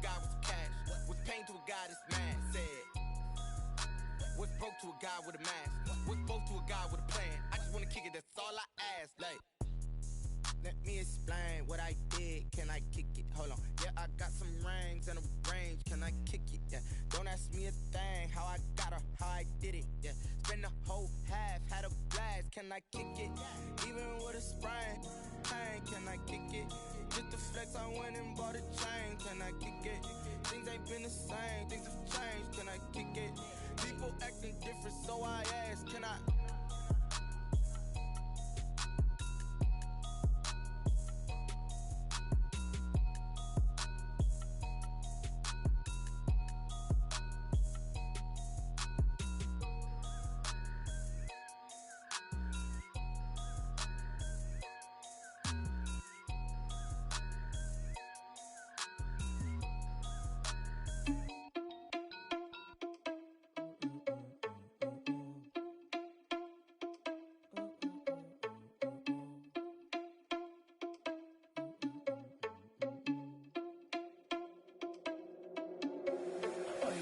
guy with some cash. Was pain to a guy that's mad. Said, what's broke to a guy with a mask? What's broke to a guy with a plan? I just wanna kick it, that's all I ask. Like, let me explain what I did. Can I kick it? Hold on. Yeah, I got some rings and a range. Can I kick it? Yeah. Don't ask me a thing. How I got her, how I did it. Yeah. Spend the whole half, had a blast. Can I kick it? Even with a sprain. Pain, can I kick it? Just to flex, I went and bought a chain. Can I kick it? Things ain't been the same. Things have changed. Can I kick it? People acting different, so I ask. Can I?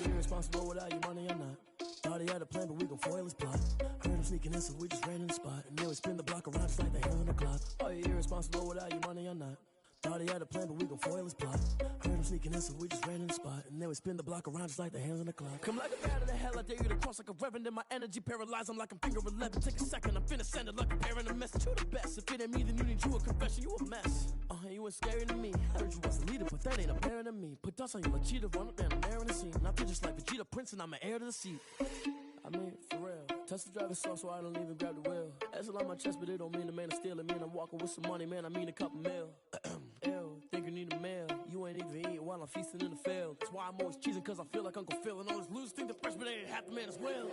Irresponsible without your money or not. Thought he had a plan, but we gon' foil his plot. Heard him sneaking in, so we just ran in the spot. And then we spin the block around just like the hands on the clock. Are you irresponsible without your money or not? Thought he had a plan, but we gon' foil his plot. Heard him sneaking in, so we just ran in the spot. And then we spin the block around just like the hands on the clock. Come like a bat of the hell, I dare you to cross like a reverend. In my energy paralyzed, I'm like I'm finger 11. Take a second, I'm finna send it like a parent a message. You the best, if it ain't me, then you need you a confession. You a mess, you ain't scary to me. I heard you was a leader, but that ain't apparent to me. Put dust on you like cheetah, run up down the air in the scene. I feel just like Vegeta Prince and I'm an heir to the seat. I mean, for real. Touch the driver's soft so I don't even grab the wheel. That's on my chest, but it don't mean the man is stealing. Mean I'm walking with some money, man, I mean a couple mil. Ew, think you need a meal. You ain't even eating while I'm feasting in the field. That's why I'm always cheesing, cause I feel like Uncle Phil. And all this losers think the freshman ain't half the man as well.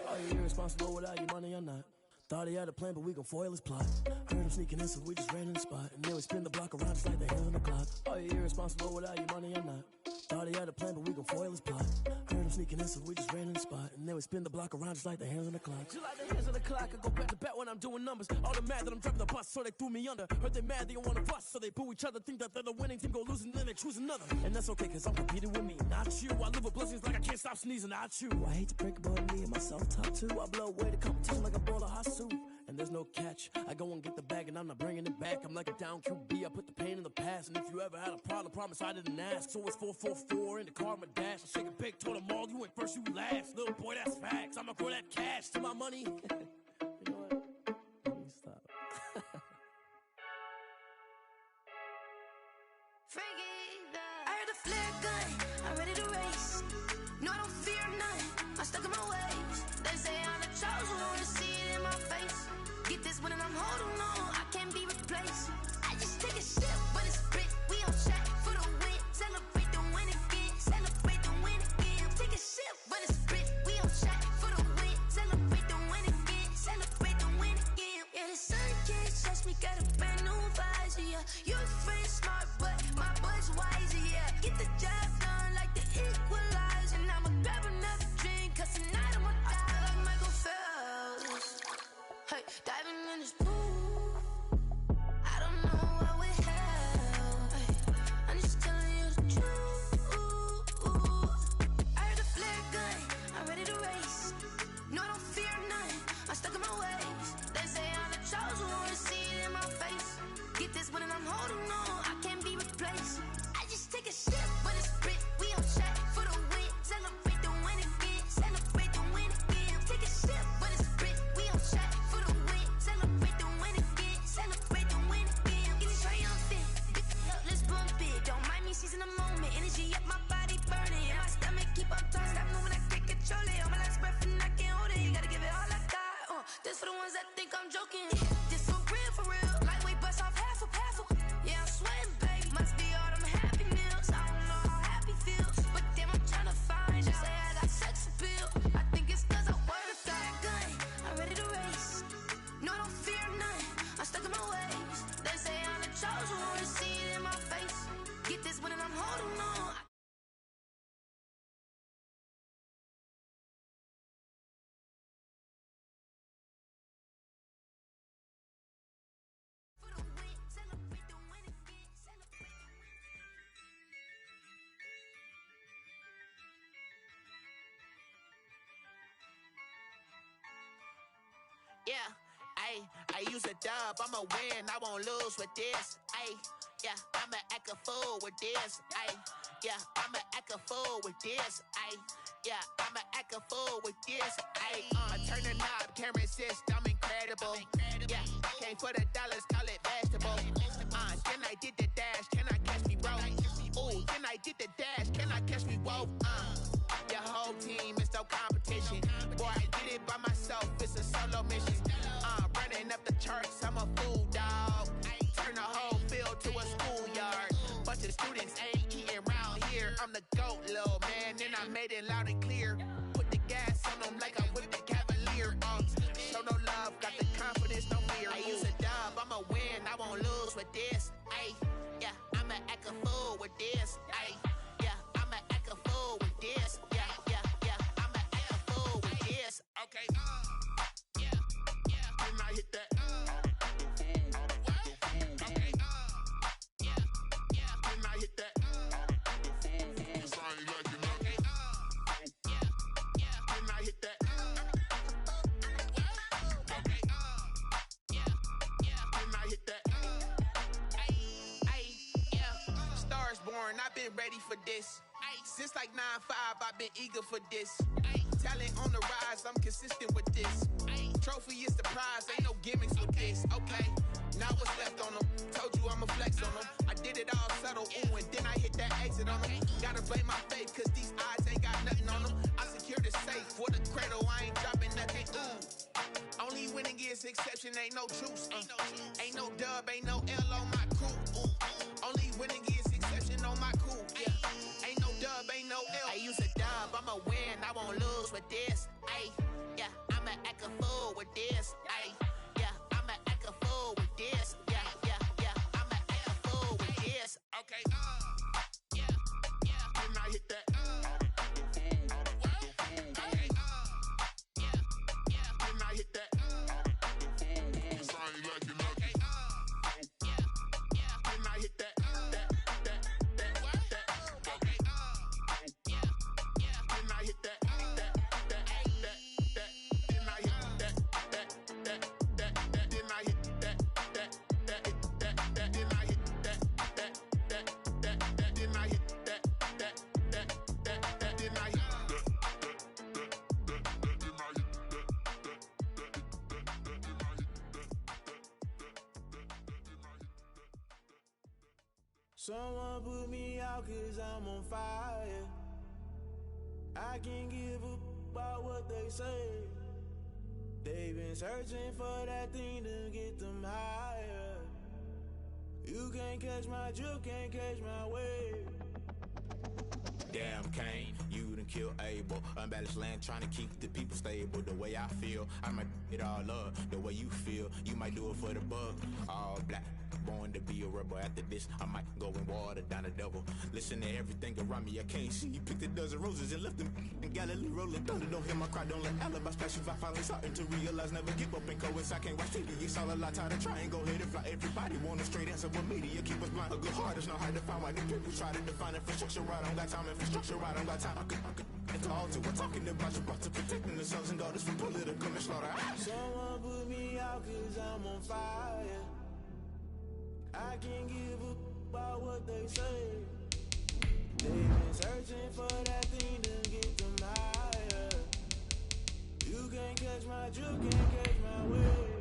Are you irresponsible without your money or not? Thought he had a plan, but we gon' foil his plot. Heard him sneaking in, so we just ran in the spot. And then we spin the block around just like the hands on the clock. Are you irresponsible without your money or not? Thought he had a plan, but we gon' foil his plot. Heard him sneaking in, so we just ran in the spot. And then we spin the block around just like the hands on the clock. Just like the hands on the clock, I go back to back when I'm doing numbers. All the mad that I'm driving the bus, so they threw me under. Heard they mad, they don't wanna bust, so they boo each other. Think that they're the winning team, go losing, then they choose another. And that's okay, cause I'm competing with me, not you. I live with blessings like I can't stop sneezing, not you. I hate to break about me and my self-talk too. I blow away the competition like a bowl of hot soup. And there's no catch, I go and get the bag and I'm not bringing it back. I'm like a down QB, I put the pain in the past. And if you ever had a problem, promise I didn't ask. So it's 444 in the car, my dash. I shake a big, told them all, you went first, you last. Little boy, that's facts, I'ma grow that cash to my money. You know what, let me stop. I heard the flare gun, I'm ready to race. No, I don't fear none, I'm stuck in my ways. They say I'm the chosen one, to see it in my face. Get this one and I'm holding on, I can't be replaced. I just take a sip, but it's spit, we on track for the win. Celebrate the win again, celebrate the win again. Take a sip, but it's spit, we on track for the win. Celebrate the win again, celebrate the win again. Yeah, the sun can't touch me, got a brand new visor, yeah. Your friend smart, but my boy's wiser, yeah. Get the job done like the equalizer. And I'ma grab another drink, cause tonight I'ma die like Michael Phelps. Hey, diving in this pool, I don't know what we have. Hey, I'm just telling you the truth. I heard the flare gun, I'm ready to race. No, I don't fear none, I'm stuck in my ways. They say I'm the chosen one, see it in my face. Get this one and I'm holding on, I can't be replaced. I just take a sip, but it's spit, we on track for the win. Celebrate the win again, celebrate the win again. Take a sip, but it's spit, we on track for the win. Celebrate the win again, celebrate the win again. Get it triumphant, let's bump it. Don't mind me seizing the moment, energy up my body burning. And my stomach keep on turning, stop moving, I can't control it. On my last breath and I can't hold it, you gotta give it all I got. This for the ones that think I'm joking. This for real, lightweight bust off half a half. Yeah, I'm sweating, babe, must be all them happy meals. I don't know how happy feels, but damn, I'm tryna find you. Say I got sex appeal, I think it's cause I work a fat gun, I'm ready to race. No, I don't fear none, I'm stuck in my ways. They say I'm the chosen one, see it in my face. Get this one and I'm holding on. Ayy, I use a dub, I'ma win, I won't lose with this. Ayy, yeah, I'ma act a fool with this. Ayy, yeah, I'ma act a fool with this. Ayy, yeah, I'ma act a fool with this. Ayy, I turn the knob, can't resist, I'm incredible. Yeah, came for the dollars, call it vegetable. Then I did the dash, can I catch me, bro? Ooh, then I did the dash, can I catch me, whoa? Your whole team is no competition. Boy, I did it by myself, it's a solo mission. Running up the charts, I'm a fool, dog. Turn the whole field to a schoolyard. Bunch of students ain't eating round here. I'm the GOAT, little man, and I made it loud and clear. Put the gas on them like I'm with the Cavalier. Show no love, got the confidence, no fear. I use a dub, I'ma win, I won't lose with this. Ay, yeah, I'ma act a fool with this. Ay, yeah, I'ma act a fool with this. Yeah, yeah, yeah, I'ma act a fool with this. Okay, yeah, yeah, then I hit that. Okay, yeah, yeah, then I hit that. Okay, yeah, yeah, then I hit that. Okay, yeah, yeah, then I hit that. Stars born, I've been ready for this. Since like 9-5, I've been eager for this. Talent on the rise, I'm consistent with this. Trophy is the prize, ain't no gimmicks with this. Okay, now what's left on them? Told you I'ma flex on them. I did it all subtle, ooh, and then I hit that exit on them. Gotta blame my faith, cause these odds ain't got nothing on them. I secured the safe for the cradle, I ain't dropping nothing, ooh. Only winning is exception, ain't no truce. Ain't no dub, ain't no L on my crew. Ooh. Only winning is exception on my crew. Yeah. Ain't no dub, ain't no L. I use a dub, I'ma win, I won't lose with this. Ay, yeah, I'ma act a fool with this. Ay, yeah, I'ma act a fool with this. Yeah, yeah, yeah, I'ma act a fool with this. Okay, yeah, yeah, then I hit that. Okay, yeah, yeah, then I hit that. Someone put me out cause I'm on fire. I can't give up about what they say. They've been searching for that thing to get them higher. You can't catch my drift, can't catch my wave. Damn Kane, you done killed Abel. Unbalanced land trying to keep the people stable. The way I feel, I might it all up. The way you feel, you might do it for the bug. All black, born to be a rebel. After this, I might go and water down the devil. Listen to everything around me, I can't see. You picked a dozen roses and left them in Galilee rolling thunder. Don't hear my cry, don't let alibi splash. If I finally starting to realize, never give up and coincide. I can't watch TV, it's all a lot. Tired of trying, go ahead and fly. Everybody want a straight answer, but media keep us blind. A good heart is not hard to find. Why the people try to define infrastructure right? I don't got time, infrastructure right? I don't got time. I could it's all to we're talking about you, about to protecting the sons and daughters from political and slaughter. Someone put me out cause I'm on fire. I can't give up about what they say. They've been searching for that thing to get them higher. You can't catch my drift, can't catch my wave.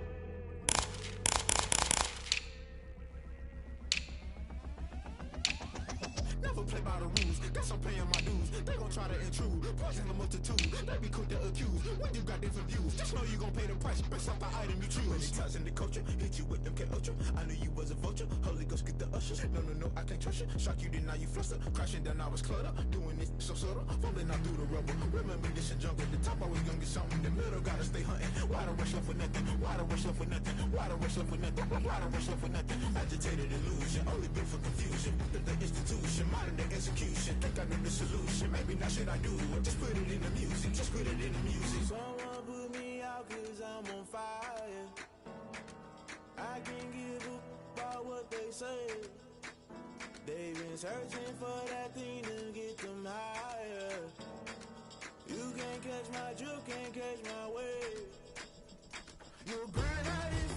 Never play by the rules, guess I'm paying my dues. They gon' try to intrude, poison the multitude. They be quick to accuse, when you got different views. Just know you gon' pay the price, based off the item you choose. Many times in the culture, hit you with them K-Ultra. I knew you was a vulture, Holy Ghost get the ushers. No, I can't trust you. Shock you, then now you fluster. Crashing down, I was cluttered. Doing this so subtle, fumbling out through the rubble. Remember this and jungle, the top always gonna get something. The middle gotta stay hunting. Why the rush left for nothing? Why the rush left for nothing? Why the rush left for nothing? Why the rush left for nothing? Agitated illusion, only built for confusion. The institution, modern day execution. Think I know the solution, maybe not should I do it. Just put it in the music, just put it in the music. Someone put me out cause I'm on fire. I can't give up about what they say. They've been searching for that thing to get them higher. You can't catch my drift, can't catch my wave. Your granite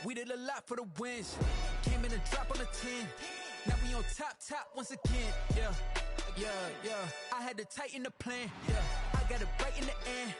We did a lot for the wins. Came in a drop on a 10. Now we on top once again. Yeah. I had to tighten the plan. Yeah. I got it right in the end.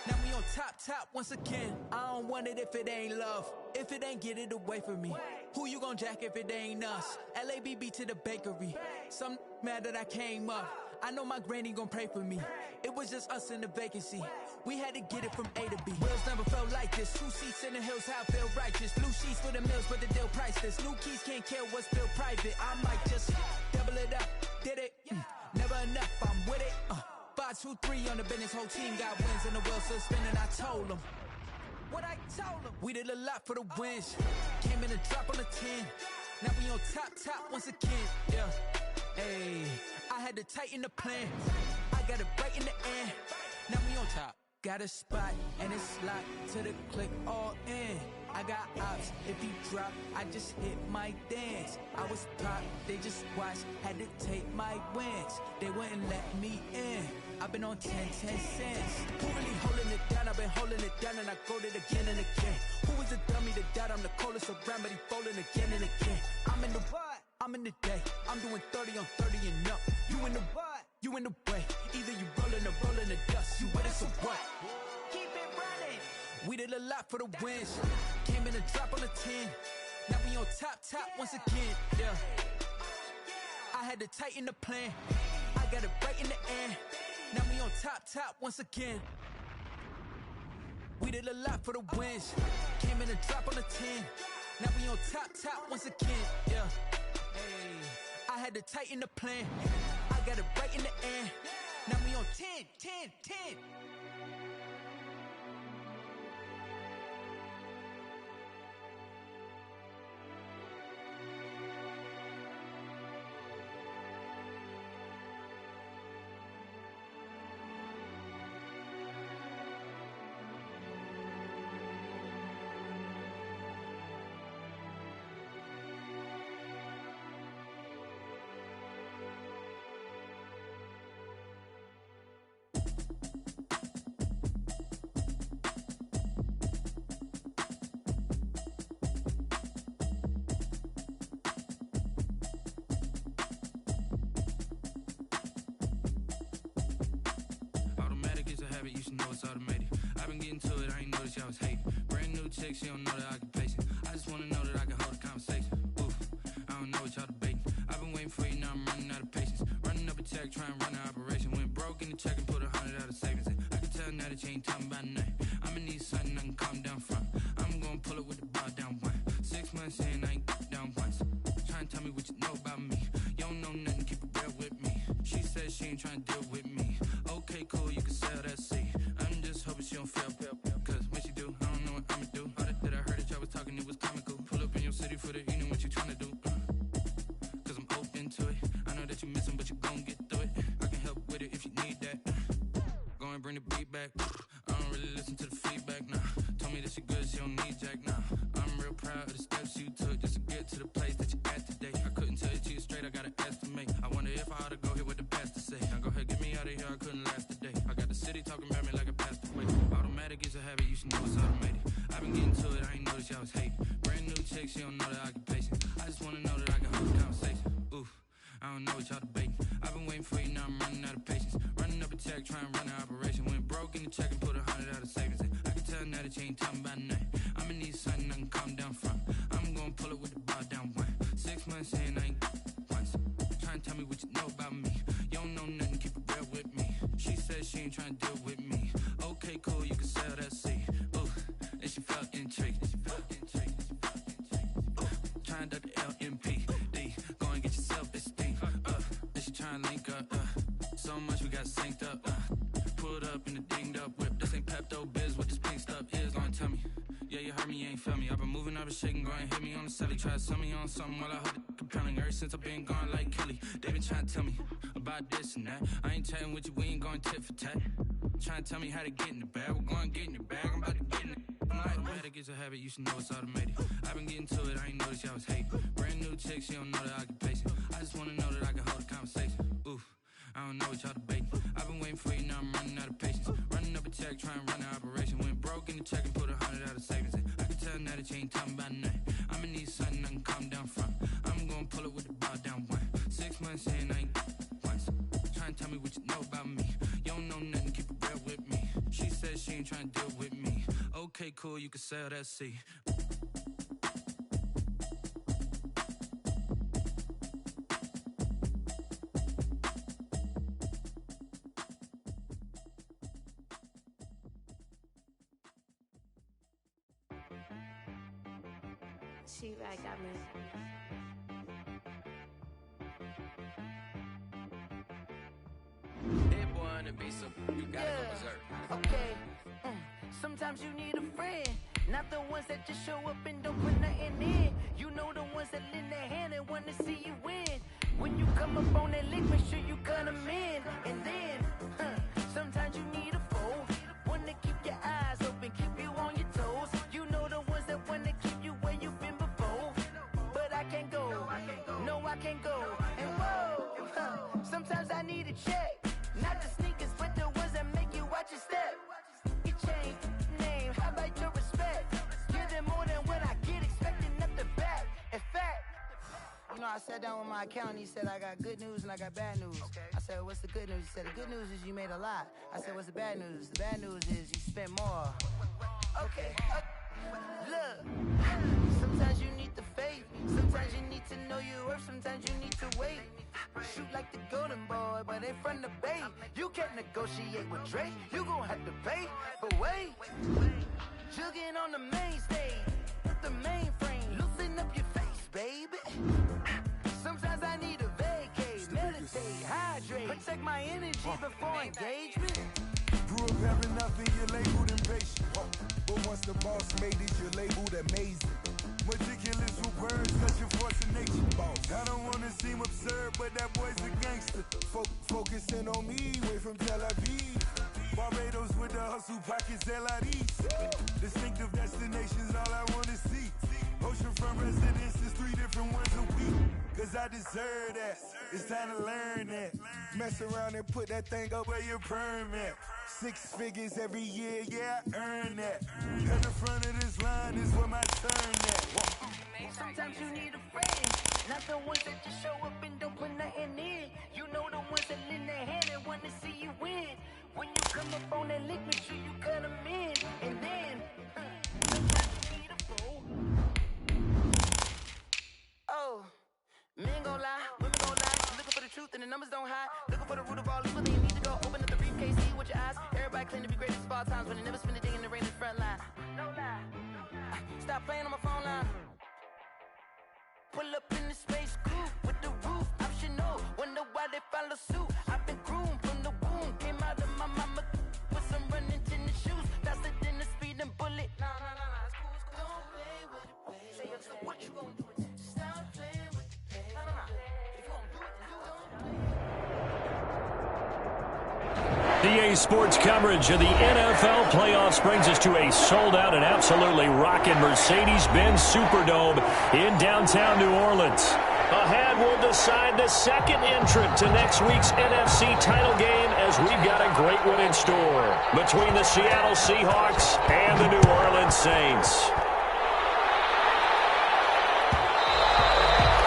Now we on top once again. I don't want it if it ain't love. If it ain't, get it away from me. Who you gon' jack if it ain't us? LABB to the bakery. Some mad that I came up. I know my granny gon' pray for me. It was just us in the vacancy. We had to get it from A to B. Wheels never felt like this. 2 seats in the hills, how I feel righteous. Blue sheets for the mills, but the deal priceless. New keys can't kill what's still private. I might just double it up. Did it? Never enough, I'm with it. 5, 2, 3 on the business. Whole team got wins and the wheels still spinning. I told them what I told them. We did a lot for the wins. Came in a drop on a 10. Now we on top once again. Yeah. Hey, I had to tighten the plan. I got it right in the end. Now we on top. Got a spot and it's locked to the click all in. I got ops, if you drop, I just hit my dance. I was pop, they just watched, had to take my wins. They wouldn't let me in. I've been on 10 cents. Who really holding it down? I've been holding it down and I go it again and again. Who is the dummy that doubt I'm the coldest around, but he folding again and again. I'm in the what? I'm in the day. I'm doing 30 on 30 and up. You in the what? You in the way. Either you rolling or rolling the dust. You with us or what? Keep it running. We did a lot for the wins. Came in a drop on a 10. Now we on top once again. Yeah. I had to tighten the plan. I got it right in the end. Now we on top once again. We did a lot for the wins. Came in a drop on a 10. Now we on top once again. Yeah. Hey, I had to tighten the plan. I got it right in the end. Now we on 10. You should know it's automated. I've been getting to it, I ain't noticed y'all was hating. Brand new chick, she don't know the occupation. I just wanna know that I can hold a conversation. Oof, I don't know what y'all debating. I've been waiting for you, now I'm running out of patience. Running up a check, trying to run an operation. Went broke in the check and put 100 out of savings in. I can tell now that you ain't talking about nothing. I'ma need something I can calm down from. I'm gonna pull it with the bar down one. 6 months in, I ain't down once. Trying to tell me what you know about me. You don't know nothing, keep it real with me. She said she ain't trying to deal with me. Okay, cool, you can sell that seat. I'm just hoping she don't fail. Cause when she do, I don't know what I'ma do. All that I heard that y'all was talking, it was comical. Pull up in your city for the evening, what you tryna do? Cause I'm open to it. I know that you missing, but you gon' get through it. I can help with it if you need that. Go and bring the beat back. I don't really listen to the feedback, nah. Told me that she good, she don't need jack, nah. I'm real proud of the steps you took just to get to the place that you at today. I couldn't tell you to you straight, I gotta estimate. I wonder if I ought to go here with the pastor say. Now go ahead, get me out of here, I couldn't last today. I got the city talking about me like a pastor. Wait, automatic is a habit, you should know it's automated. I've been getting to it, I ain't noticed y'all was hating. Brand new chick, she don't know the occupation. I just wanna know that I can hold a conversation. Oof, I don't know what y'all debating. I've been waiting for you, now I'm running out of patience. Running up a check, trying to run an operation. Went broke in the check and put 100 out of savings in. I can tell now that you ain't talking about nothing. I'ma need something I can calm down from. I'm gonna pull it with the bar down one. 6 months in, I ain't once. Trying to tell me what you know about me. You don't know nothing, keep it real with me. She said she ain't trying to deal with me. Okay, cool, you can sell that seat. Ooh, and she felt intrigued. Trying to the LMPD. Go and get your self-esteem. And she trying to link up. So much we got synced up. Pulled up in the dinged up whip. This ain't Pepto-Biz, what this pink stuff is. Long tell me. Yeah, you heard me, you ain't felt me. I've been moving, I've been shaking, go and hit me on the celly. Try to sell me on something while I hold it compelling. Ever since I've been gone like Kelly, they been trying to tell me about this and that. I ain't chatting with you, we ain't going tit for tat. Trying to tell me how to get in the bag. We're going to get in the bag, I'm about to get in it. Automatic is a habit, you should know it's automated. I've been getting to it, I ain't noticed y'all was hating. Brand new chick, she don't know the occupation. I just wanna know that I can hold a conversation. Oof, I don't know what y'all debating. I've been waiting for you, now I'm running out of patience. Running up a check, trying to run an operation. Went broke in the check and put 100 out of savings in. I can tell now that you ain't talking about nothing. I'ma need something I can calm down from. I'm gonna pull it with the bow down one. 6 months in, I ain't once. Trying to tell me what you know about me. You don't know nothing, keep it real with me. She said she ain't trying to deal with me. Okay, cool, you can sell that seat. She right got me. That boy on the beat, so you gotta go berserk. Okay. Sometimes you need a friend, not the ones that just show up and don't put nothing in. You know the ones that lend their hand and want to see you win. When you come up on that lick, make sure you cut them in. And then, sometimes you need a foe, one to keep your eyes open, keep you on your toes. You know the ones that want to keep you where you've been before. But I can't go, no I can't go. And whoa, sometimes I need a check. Not the sneakers, but the ones that make you watch your step. You change name, how about your respect? Give them more than what I get, expecting nothing back. In fact, you know, I sat down with my accountant, he said, I got good news and I got bad news. I said, what's the good news? He said, the good news is you made a lot. I said, what's the bad news? The bad news is you spent more. Okay, look, sometimes you need the faith, sometimes you need to know your worth, sometimes you need to wait. Shoot like the golden boy, but they from the bay. You can't negotiate with Drake, you gon' have to pay. But wait, jugging on the main stage, with the mainframe, loosen up your face, baby. Sometimes I need a vacate, meditate, hydrate, protect my energy before engagement. Grew up having nothing, you're labeled impatient. But once the boss made it, you're labeled amazing. Meticulous with words, cause you're forcing nature. I don't wanna seem absurd, but that boy's a gangster. Focusing on me, way from Tel Aviv. Barbados with the hustle, pockets LIDs. Distinctive destinations, all I wanna see. Oceanfront residences, 3 different ones a week. Cause I deserve that, it's time to learn that. Mess around and put that thing up where your permit. 6 figures every year, yeah, I earn that. At the front of this line is where my turn at. Sometimes you need a friend, not the ones that just show up and don't put nothing in. You know the ones that lend their hand and want to see you win. When you come up on that lick, make sure you cut them in. And then, sometimes you need a foe. Oh, men gon' lie, women gon' lie. Looking for the truth and the numbers don't hide. Looking for the root of all evil, then you need to go open up the briefcase, see with your eyes. Everybody claim to be greatest of all times, but they never spend a day in the rain in the front line. No lie. Stop playing on my phone line. Pull up in the space coupe with the roof optional. Wonder why they follow suit. I've been groomed from the womb. Came out of my mama with some running tennis shoes. Faster than the speeding bullet. Nah, it's cool, it's cool. Don't play with it, baby. Say so what you gon' do? Stop playing with it, baby. Nah. If you gon' do it, then do it. EA Sports coverage of the NFL playoffs brings us to a sold-out and absolutely rocking Mercedes-Benz Superdome in downtown New Orleans. Ahead, we'll decide the second entrant to next week's NFC title game as we've got a great one in store between the Seattle Seahawks and the New Orleans Saints.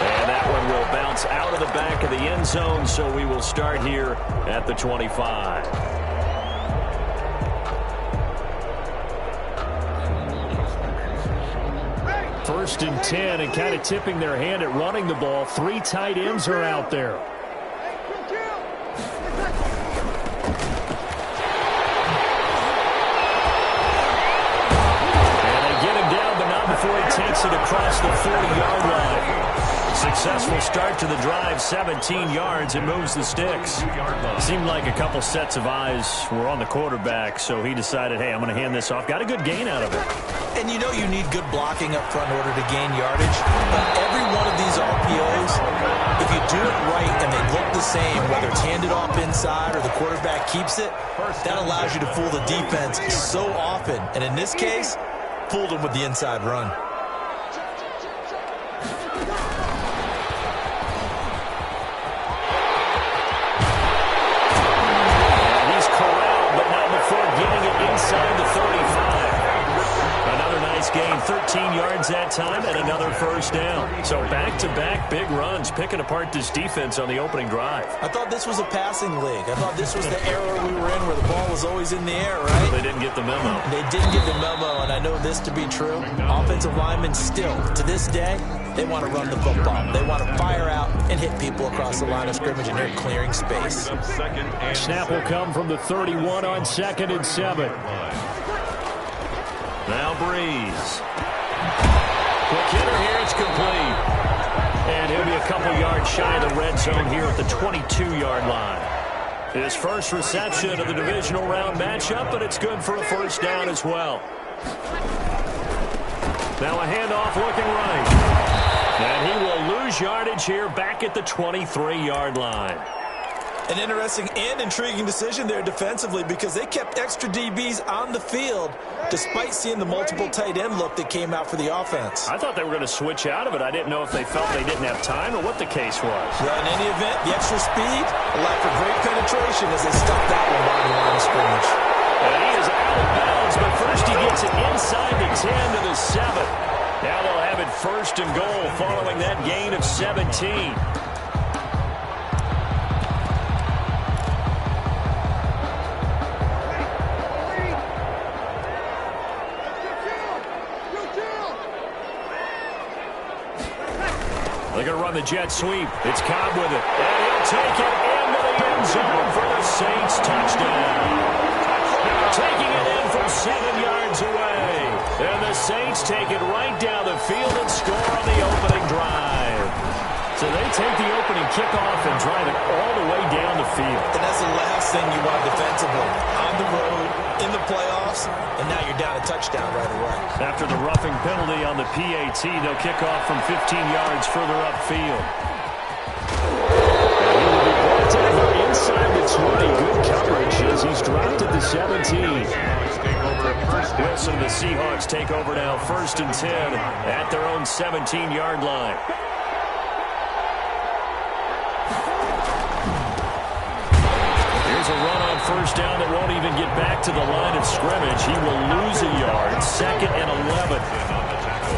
And that one will bounce out of the back of the end zone, so we will start here at the 25. First and 10, and kind of tipping their hand at running the ball. 3 tight ends are out there. And they get him down, but not before he takes it across the 40-yard line. Successful start to the drive, 17 yards, and moves the sticks. Seemed like a couple sets of eyes were on the quarterback, so he decided, hey, I'm going to hand this off. Got a good gain out of it. And you know you need good blocking up front in order to gain yardage. But every one of these RPOs, if you do it right and they look the same, whether it's handed off inside or the quarterback keeps it, that allows you to fool the defense so often. And in this case, fooled them with the inside run. inside the 35. Another nice gain, 13 yards that time, and another first down. So back-to-back big runs, picking apart this defense on the opening drive. I thought this was a passing league. I thought this was the era we were in where the ball was always in the air, right? They didn't get the memo. They didn't get the memo, and I know this to be true. Offensive linemen still, to this day, they want to run the football. They want to fire out and hit people across the line of scrimmage, and they're clearing space. Snap will come from the 31 on 2nd and 7. Now Breeze. Quick hitter here, it's complete. And he'll be a couple yards shy of the red zone here at the 22-yard line. His first reception of the divisional round matchup, but it's good for a first down as well. Now a handoff looking right. And he will lose yardage here back at the 23-yard line. An interesting and intriguing decision there defensively because they kept extra DBs on the field despite seeing the multiple tight end look that came out for the offense. I thought they were going to switch out of it. I didn't know if they felt they didn't have time or what the case was. Well, in any event, the extra speed allowed for great penetration as they stuck that one on the line of scrimmage. And he is out of bounds, but first he gets it inside the 10 to the 7. Now they'll have it first and goal following that gain of 17. They're going to run the jet sweep. It's Cobb with it. And he'll take it into the end zone for the Saints touchdown. Taking it in from 7 yards away. And the Saints take it right down the field and score on the opening drive. So they take the opening kickoff and drive it all the way down the field. And that's the last thing you want defensively. On the road, in the playoffs, and now you're down a touchdown right away. After the roughing penalty on the PAT, they'll kick off from 15 yards further upfield. And he will be brought down inside the 20. Good coverage as he's dropped at the 17. Wilson, the Seahawks take over now, 1st and 10 at their own 17-yard line. Here's a run on first down that won't even get back to the line of scrimmage. He will lose a yard, 2nd and 11.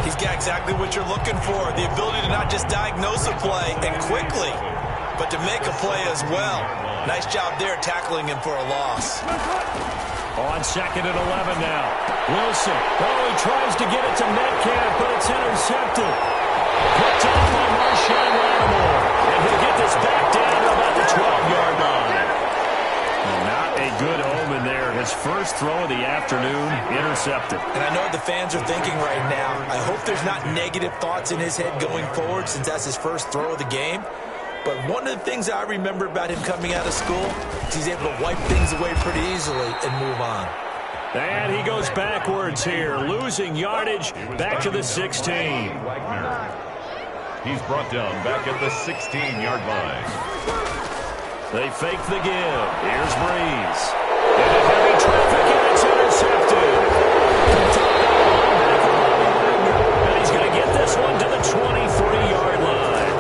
He's got exactly what you're looking for, the ability to not just diagnose a play and quickly, but to make a play as well. Nice job there tackling him for a loss. On 2nd and 11 now. Wilson, he tries to get it to Metcalf, but it's intercepted. Picked off by Marshawn Lattimore. And he'll get this back down to about the 12-yard line. Not a good omen there. His first throw of the afternoon, intercepted. And I know what the fans are thinking right now. I hope there's not negative thoughts in his head going forward since that's his first throw of the game. But one of the things I remember about him coming out of school is he's able to wipe things away pretty easily and move on. And he goes backwards here, losing yardage back to the 16. He's brought down back at the 16-yard line. They fake the give. Here's Breeze. Into heavy traffic, and it's intercepted. And he's going to get this one to the 23-yard line.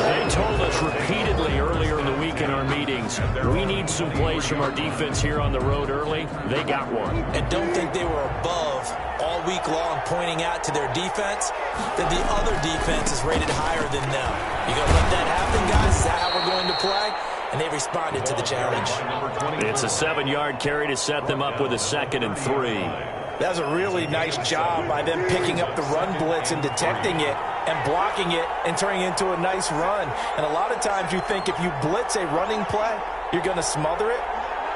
They told us repeatedly earlier in the week in our meetings, we need some plays from our defense here on the road early. They got one. And don't think they were above all week long pointing out to their defense that the other defense is rated higher than them. You going to let that happen, guys? Is that how we're going to play? And they responded to the challenge. It's a 7-yard carry to set them up with a 2nd and 3. That was a really nice job by them picking up the run blitz and detecting it and blocking it and turning it into a nice run. And a lot of times you think if you blitz a running play, you're going to smother it.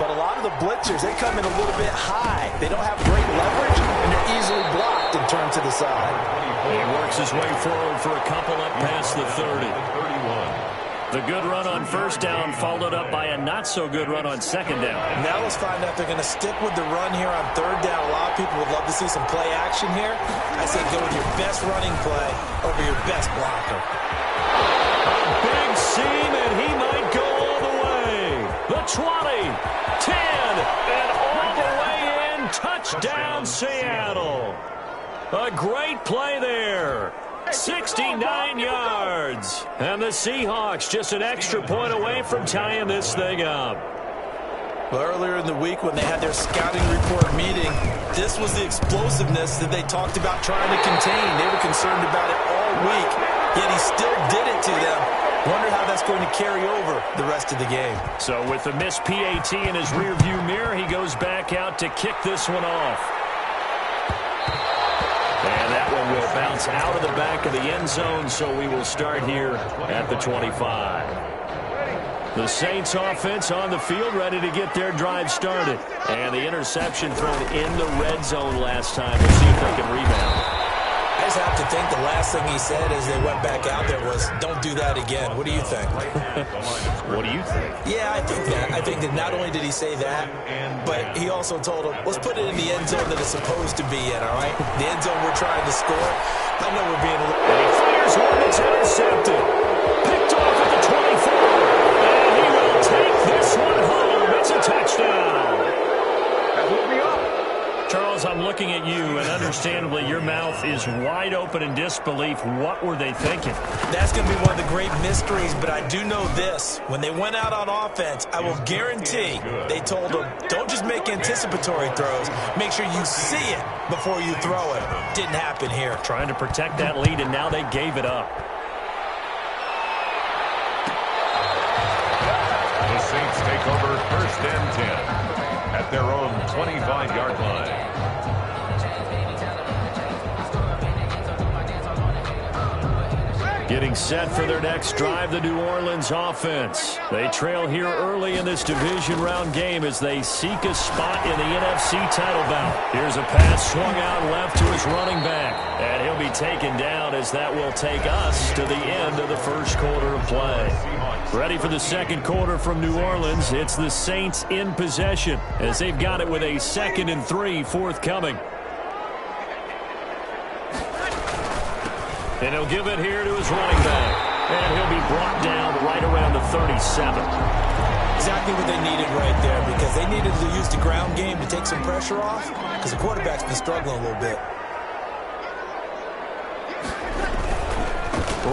But a lot of the blitzers, they come in a little bit high. They don't have great leverage, and they're easily blocked and turned to the side. He works his way forward for a couple up past the 30. The good run on first down followed up by a not-so-good run on second down. Now let's find out if they're going to stick with the run here on third down. A lot of people would love to see some play action here. I say go with your best running play over your best blocker. A big seam, and he might go all the way. The 20, 10, and all the way in. Touchdown, Seattle. A great play there. 69 yards. And the Seahawks just an extra point away from tying this thing up. Well, earlier in the week when they had their scouting report meeting, this was the explosiveness that they talked about trying to contain. They were concerned about it all week, yet he still did it to them. Wonder how that's going to carry over the rest of the game. So with the missed PAT in his rearview mirror, he goes back out to kick this one off. And that one will bounce out of the back of the end zone, so we will start here at the 25. The Saints offense on the field, ready to get their drive started. And the interception thrown in the red zone last time. We'll see if they can rebound. I just have to think the last thing he said as they went back out there was, don't do that again. What do you think? What do you think? Yeah, I think that. I think that not only did he say that, but he also told him, let's put it in the end zone that it's supposed to be in, all right? The end zone we're trying to score. I know we're being a little... And he fires one that's intercepted. Picked off at the 24. And he will take this one home. It's a touchdown. That will be up. Charles, I'm looking at you, and understandably, your mouth is wide open in disbelief. What were they thinking? That's going to be one of the great mysteries, but I do know this. When they went out on offense, I will guarantee they told them, don't just make anticipatory throws. Make sure you see it before you throw it. Didn't happen here. Trying to protect that lead, and now they gave it up. The Saints take over 1st and 10 at their own 25-yard line. Getting set for their next drive, the New Orleans offense. They trail here early in this division round game as they seek a spot in the NFC title bout. Here's a pass swung out left to his running back. And he'll be taken down as that will take us to the end of the first quarter of play. Ready for the second quarter from New Orleans. It's the Saints in possession as they've got it with a 2nd and 3 forthcoming. And he'll give it here to his running back. And he'll be brought down right around the 37. Exactly what they needed right there, because they needed to use the ground game to take some pressure off, because the quarterback's been struggling a little bit.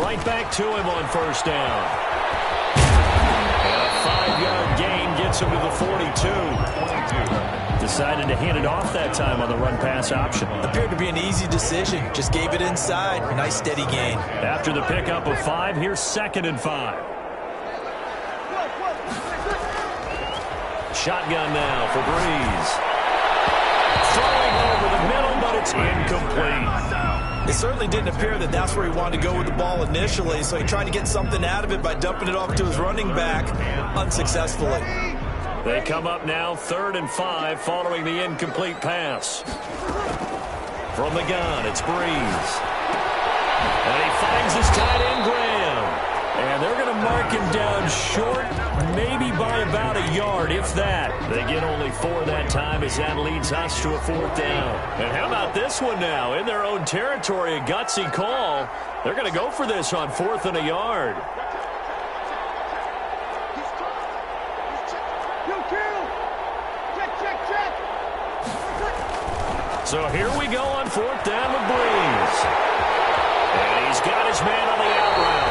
Right back to him on 1st down. And a 5-yard gain gets him to the 42. Decided to hand it off that time on the run-pass option. Appeared to be an easy decision. Just gave it inside. Nice steady gain. After the pickup of 5, here's 2nd and 5. Shotgun now for Breeze. Throwing over the middle, but it's incomplete. It certainly didn't appear that that's where he wanted to go with the ball initially, so he tried to get something out of it by dumping it off to his running back unsuccessfully. They come up now 3rd and 5 following the incomplete pass. From the gun, it's Breeze. And he finds his tight end, Graham. And they're going to mark him down short, maybe by about a yard, if that. They get only 4 that time as that leads us to a 4th down. And how about this one now? In their own territory, a gutsy call. They're going to go for this on 4th and a yard. So here we go on 4th down with Breeze. And he's got his man on the out route.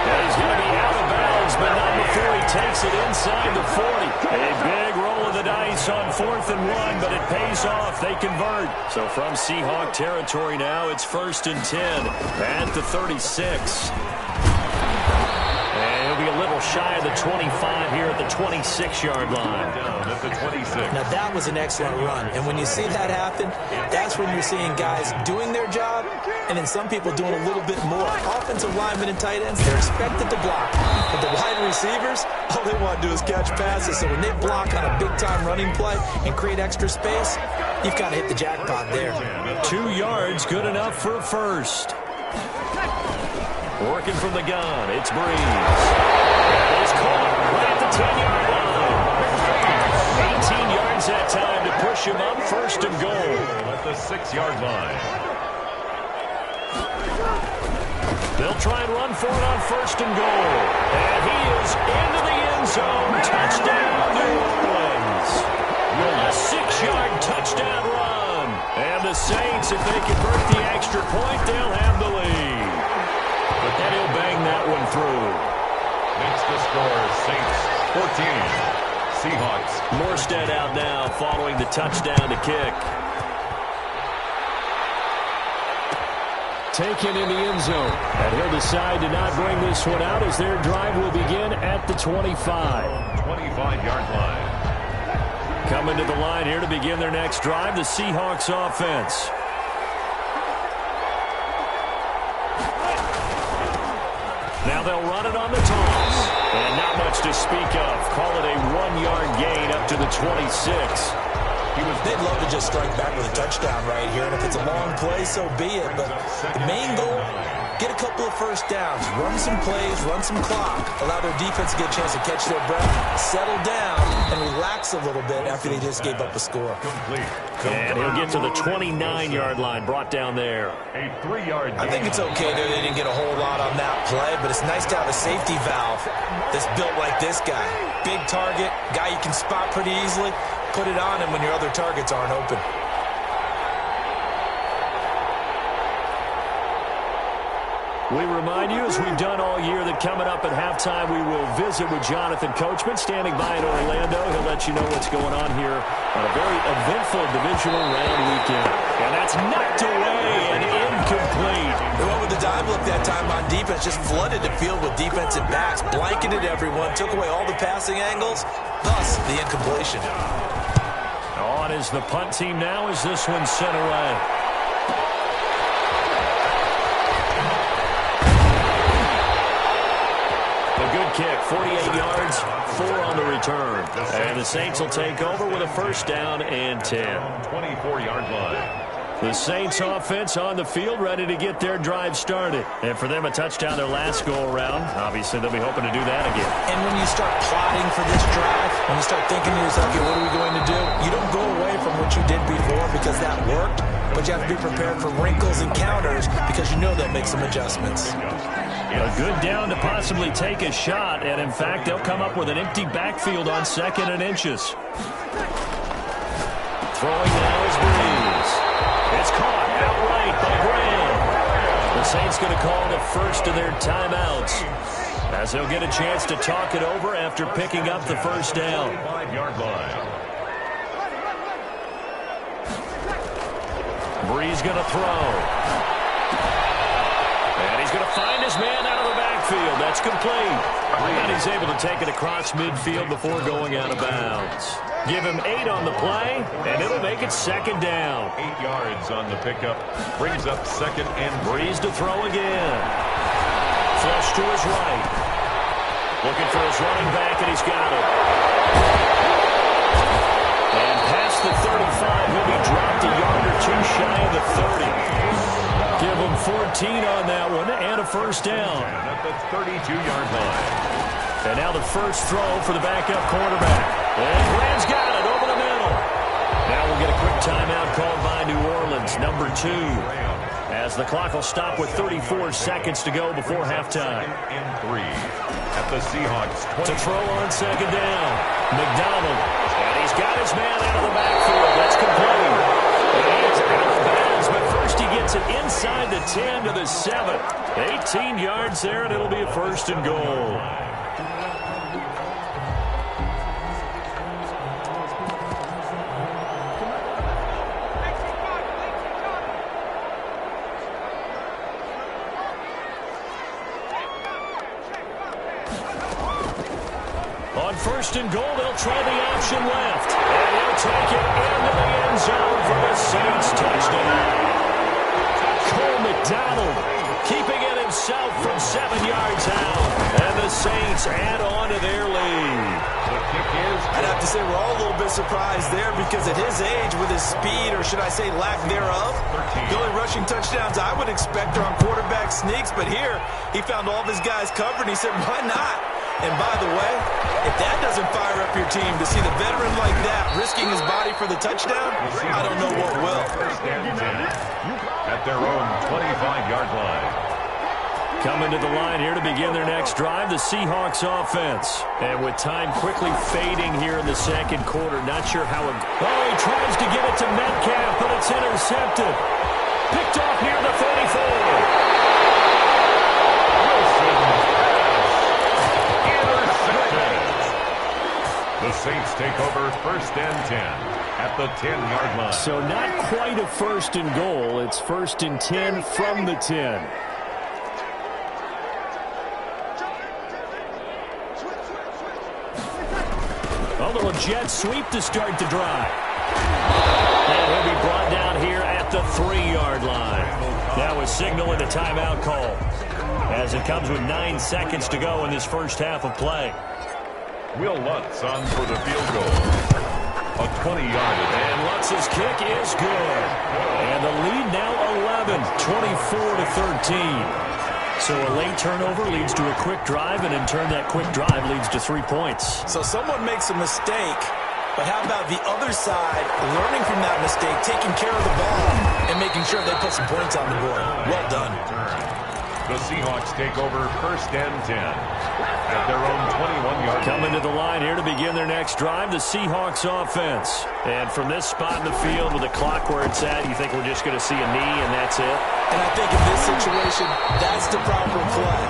And he's going to be out of bounds, but not before he takes it inside the 40. A big roll of the dice on 4th and 1, but it pays off. They convert. So from Seahawk territory now, it's 1st and 10 at the 36. And he'll be a little shy of the 25 here at the 26-yard line. At the 26. Now that was an excellent run, and when you see that happen, that's when you're seeing guys doing their job, and then some people doing a little bit more. Offensive linemen and tight ends, they're expected to block. But the wide receivers, all they want to do is catch passes. So when they block on a big-time running play and create extra space, you've got to hit the jackpot there. 2 yards, good enough for a first. Working from the gun, it's Breeze. He's caught right at the 10-yard line. 18 yards that time to push him up, 1st and goal. At the 6-yard line. They'll try and run for it on 1st and goal. And he is into the end zone. Touchdown, New Orleans. A 6-yard touchdown run. And the Saints, if they convert the extra point, they'll have the lead. And he'll bang that one through. Makes the score Saints 14, Seahawks. Morstead out now following the touchdown to kick. Taken in the end zone. And he'll decide to not bring this one out as their drive will begin at the 25. 25-yard line. Coming to the line here to begin their next drive, the Seahawks offense. Now they'll run it on the toss. And not much to speak of. Call it a 1-yard gain up to the 26. They'd love to just strike back with a touchdown right here, and if it's a long play, so be it. But the main goal, get a couple of first downs, run some plays, run some clock, allow their defense to get a chance to catch their breath, settle down, and relax a little bit after they just gave up a score. And he'll get to the 29-yard line, brought down there. A 3-yard gain. I think it's okay that they didn't get a whole lot on that play, but it's nice to have a safety valve that's built like this guy. Big target, guy you can spot pretty easily. Put it on him when your other targets aren't open. We remind you, as we've done all year, that coming up at halftime, we will visit with Jonathan Coachman, standing by in Orlando. He'll let you know what's going on here on a very eventful divisional round weekend. And that's knocked away and incomplete. They went with the dive look that time on defense, just flooded the field with defensive backs, blanketed everyone, took away all the passing angles, thus the incompletion. On is the punt team now as this one's sent away. A good kick, 48 yards, 4 on the return. And the Saints will take over with a first down and 10. 24-yard line. The Saints offense on the field, ready to get their drive started. And for them, a touchdown their last go-around. Obviously, they'll be hoping to do that again. And when you start plotting for this drive, when you start thinking to yourself, okay, what are we going to do? You don't go away from what you did before because that worked, but you have to be prepared for wrinkles and counters because you know they'll make some adjustments. A good down to possibly take a shot, and in fact, they'll come up with an empty backfield on 2nd and inches. Throwing now is Breeze. It's caught outright by Graham. The Saints going to call the first of their timeouts as they'll get a chance to talk it over after picking up the first down. 5-yard line. Breeze going to throw. And he's going to find his man out of the backfield. That's complete. And he's able to take it across midfield before going out of bounds. Give him 8 on the play, and it'll make it 2nd down. 8 yards on the pickup. Brings up 2nd and Breeze to throw again. Flush to his right. Looking for his running back, and he's got it. And past the 35, he'll be dropped a yard or 2 shy of the 30. Give him 14 on that one, and a first down. And at the 32-yard line. And now the first throw for the backup quarterback. And Graham's got it over the middle. Now we'll get a quick timeout called by New Orleans, number 2. As the clock will stop with 34 seconds to go before halftime. 2nd and 3 at the Seahawks. To throw on 2nd down. McDonald. And he's got his man out of the backfield. That's complete. And he's out of bounds, but first he gets it inside the 10 to the 7. 18 yards there, and it'll be a first and goal. On 1st and goal, they'll try the option left. And he'll take it into the end zone for the Saints touchdown. Cole McDonald keeping it himself from 7 yards out. And the Saints add on to their lead. The kick is... I'd have to say we're all a little bit surprised there because at his age, with his speed, or should I say lack thereof, the only rushing touchdowns I would expect are on quarterback sneaks. But here, he found all of his guys covered, and he said, why not? And by the way, if that doesn't fire up your team to see the veteran like that risking his body for the touchdown, I don't know what will. At their own 25-yard line. Coming to the line here to begin their next drive, the Seahawks offense. And with time quickly fading here in the 2nd quarter, not sure how it... Oh, he tries to get it to Metcalf, but it's intercepted. Picked off near the 34. The Saints at the 10-yard line. So not quite a first and goal. It's first and 10 from the 10. A little jet sweep to start the drive. And he'll be brought down here at the 3-yard line. That was signaling a timeout call, as it comes with 9 seconds to go in this first half of play. Will Lutz on for the field goal. A 20-yard. And Lutz's kick is good. And the lead now 11, 24-13. So a late turnover leads to a quick drive, and in turn that quick drive leads to 3 points. So someone makes a mistake, but how about the other side learning from that mistake, taking care of the ball, and making sure they put some points on the board? Well done. The Seahawks take over first and 10 at their own 21-yard line. Coming to the line here to begin their next drive, the Seahawks offense. And from this spot in the field with the clock where it's at, you think we're just going to see a knee and that's it? And I think in this situation, that's the proper play.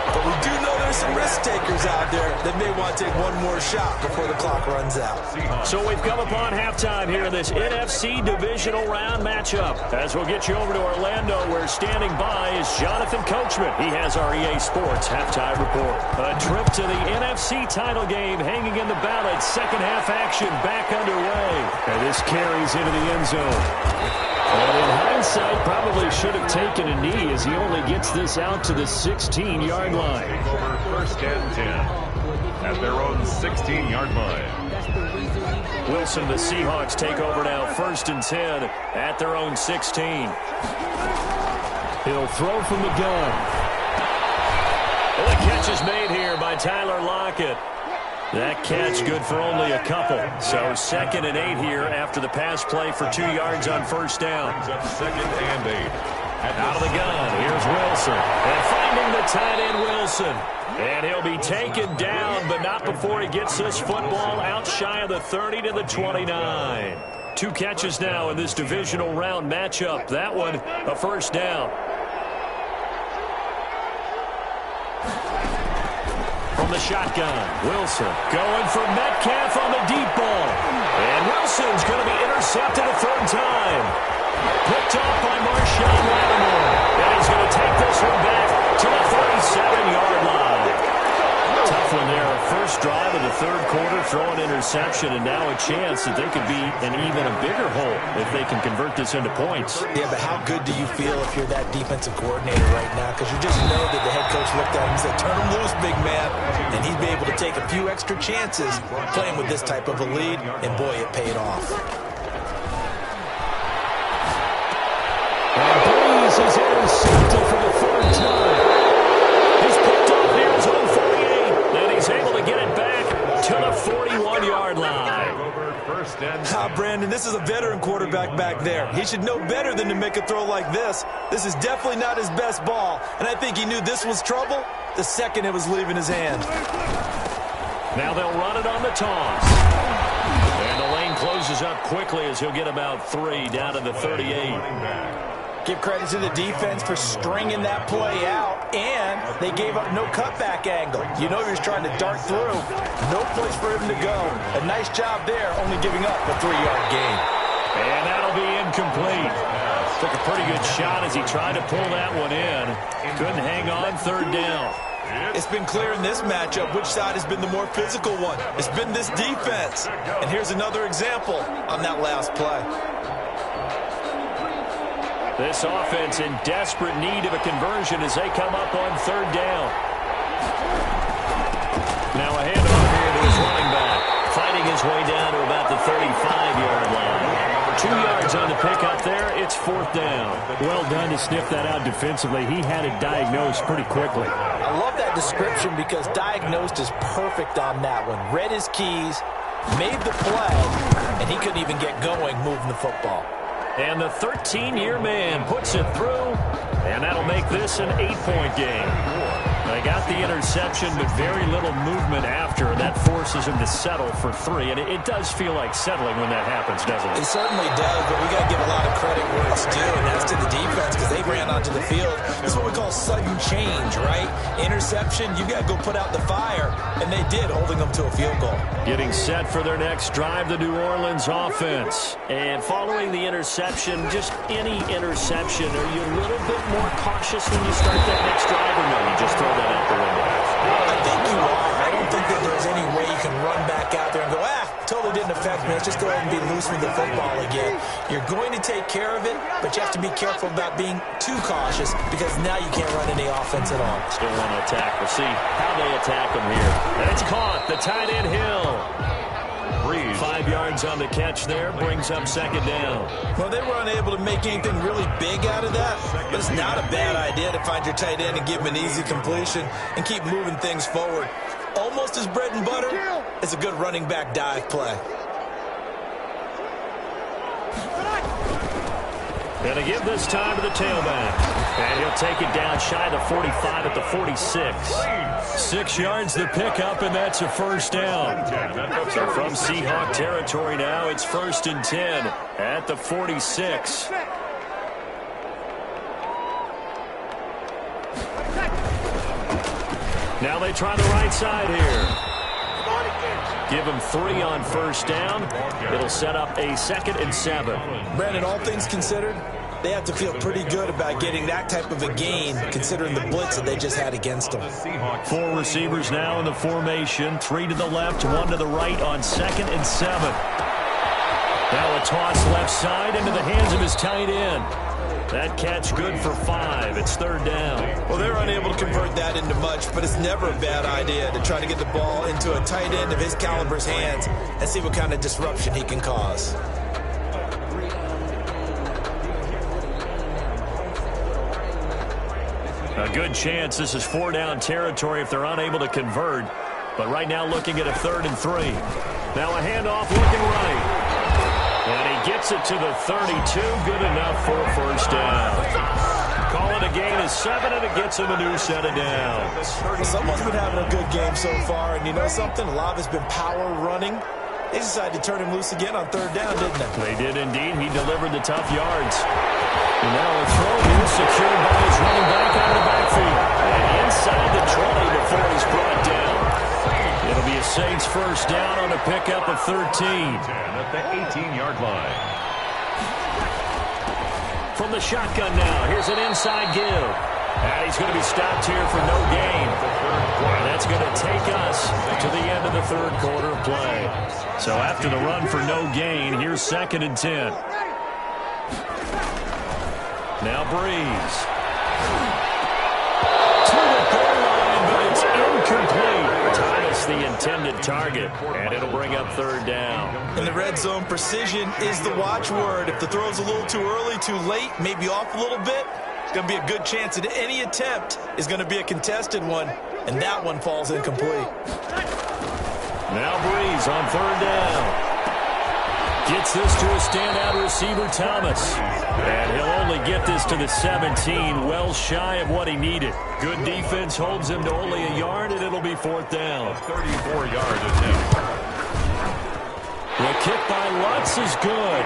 But we do know there's some risk takers out there that may want to take one more shot before the clock runs out. So we've come upon halftime here in this NFC divisional round matchup. As we'll get you over to Orlando, where standing by is Jonathan Coachman. He has our EA Sports halftime report. A trip to the NFC title game hanging in the balance. Second half action back underway. And this carries into the end zone. And in hindsight, probably should have taken a knee as he only gets this out to the 16-yard line. Take over first and 10 at their own 16-yard line. Wilson, the Seahawks take over now first and 10 at their own 16. He'll throw from the gun. And the catch is made here by Tyler Lockett. That catch good for only a couple. So 2nd and 8 here after the pass play for 2 yards on first down. Second and 8. Out of the gun, here's Wilson. And finding the tight end, Wilson. And he'll be taken down, but not before he gets this football out shy of the 30 to the 29. 2 catches now in this divisional round matchup. That one, a first down. From the shotgun, Wilson going for Metcalf on the deep ball. And Wilson's going to be intercepted a 3rd time. Picked off by Marshawn Lattimore. And he's going to take this one back to the 37-yard line. Tough one there. First drive of the 3rd quarter, throw an interception, and now a chance that they could be in even a bigger hole if they can convert this into points. Yeah, but how good do you feel if you're that defensive coordinator right now? Because you just know that the head coach looked at him and said, turn him loose, big man. And he'd be able to take a few extra chances playing with this type of a lead, and boy, it paid off. And Breeze is intercepted for the 3rd time. He's picked off near his own 48, and he's able to get it back to the 41-yard line. Brandon, this is a veteran quarterback back there. He should know better than to make a throw like this. This is definitely not his best ball, and I think he knew this was trouble the second it was leaving his hand. Now they'll run it on the toss. And the lane closes up quickly as he'll get about 3 down to the 38. Give credit to the defense for stringing that play out, and they gave up no cutback angle. You know he was trying to dart through. No place for him to go. A nice job there, only giving up a 3-yard gain. And that'll be incomplete. Took a pretty good shot as he tried to pull that one in. Couldn't hang on 3rd down. It's been clear in this matchup which side has been the more physical one. It's been this defense. And here's another example on that last play. This offense in desperate need of a conversion as they come up on 3rd down. Now a handoff here to his running back. Fighting his way down to about the 35-yard line. 2 yards on the pickup there. It's 4th down. Well done to sniff that out defensively. He had it diagnosed pretty quickly. I love that description because diagnosed is perfect on that one. Read his keys, made the play, and he couldn't even get going moving the football. And the 13-year man puts it through, and that'll make this an 8-point game. They got the interception, but very little movement after. That forces him to settle for 3, and it does feel like settling when that happens, doesn't it? It certainly does, but we got to give a lot of credit where it's due, and that's to the defense because they ran onto the field. This is what we call sudden change, right? Interception, you got to go put out the fire, and they did, holding them to a field goal. Getting set for their next drive, the New Orleans offense. And following the interception, just any interception, are you a little bit more cautious when you start that next drive, or no, you just throw that out the window? I think you are. I don't think that there's any way you can run back out there and go, totally didn't affect me. Let's just go ahead and be loose with the football again. You're going to take care of it, but you have to be careful about being too cautious because now you can't run any offense at all. Still want to attack. We'll see how they attack them here. And it's caught. The tight end Hill. 5 yards on the catch there, brings up second down. Well, they were unable to make anything really big out of that, but it's not a bad idea to find your tight end and give him an easy completion and keep moving things forward. Almost as bread and butter as a good running back dive play. Gonna give this time to the tailback. And he'll take it down shy of the 45 at the 46. 6 yards the pickup, and that's a first down. So from Seahawk territory now, it's 1st and 10 at the 46. Now they try the right side here. Give him 3 on first down. It'll set up a 2nd and 7. Brandon, all things considered, they have to feel pretty good about getting that type of a gain considering the blitz that they just had against them. 4 receivers now in the formation. 3 to the left, 1 to the right on 2nd and 7. Now a toss left side into the hands of his tight end. That catch good for 5. It's 3rd down. Well, they're unable to convert that into much, but it's never a bad idea to try to get the ball into a tight end of his caliber's hands and see what kind of disruption he can cause. A good chance this is 4-down territory if they're unable to convert. But right now looking at a 3rd and 3. Now a handoff looking right. And he gets it to the 32. Good enough for a first down. Call it a gain of 7, and it gets him a new set of downs. Someone's been having a good game so far, and you know something? A lot of it's been power running. They decided to turn him loose again on 3rd down, didn't they? They did indeed. He delivered the tough yards. And now a throw here secured by his running back out of the backfield. And inside the 20 before he's brought down. It'll be a Saints first down on a pickup of 13. At the 18-yard line. From the shotgun now, here's an inside give. And he's going to be stopped here for no gain. And that's going to take us to the end of the 3rd quarter of play. So after the run for no gain, here's 2nd and 10. Now Breeze. To the goal line, but it's incomplete. Thomas the intended target, and it'll bring up 3rd down. In the red zone, precision is the watchword. If the throw's a little too early, too late, maybe off a little bit, it's going to be a good chance that any attempt is going to be a contested one, and that one falls incomplete. Now Breeze on 3rd down. Gets this to a standout receiver, Thomas. And he'll only get this to the 17, well shy of what he needed. Good defense holds him to only a yard, and it'll be 4th down. 34-yard attempt. The kick by Lutz is good.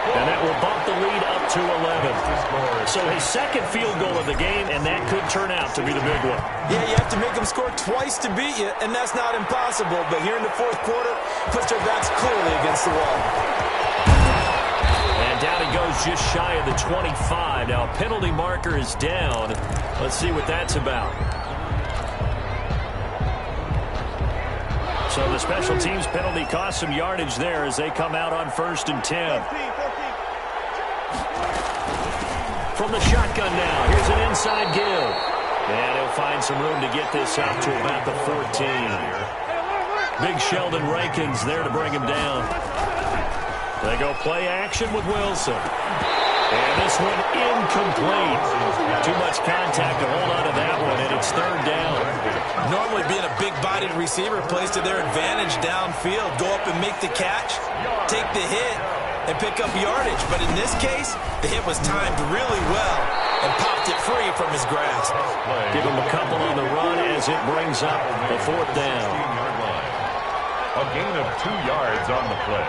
And that will bump the lead up to 11. So his 2nd field goal of the game, and that could turn out to be the big one. Yeah, you have to make them score twice to beat you, and that's not impossible. But here in the 4th quarter, puts their backs clearly against the wall. And down he goes just shy of the 25. Now a penalty marker is down. Let's see what that's about. So the special teams penalty cost some yardage there as they come out on 1st and 10. From the shotgun now, here's an inside give. And he'll find some room to get this out to about the 14. Big Sheldon Rankins there to bring him down. They go play action with Wilson. And this one incomplete. Too much contact to hold on to that one, and it's 3rd down. Normally being a big-bodied receiver plays to their advantage downfield. Go up and make the catch, take the hit, and pick up yardage. But in this case, the hit was timed really well and popped it free away from his grasp. Give him a couple on the run as it brings up the 4th down. A gain of 2 yards on the play.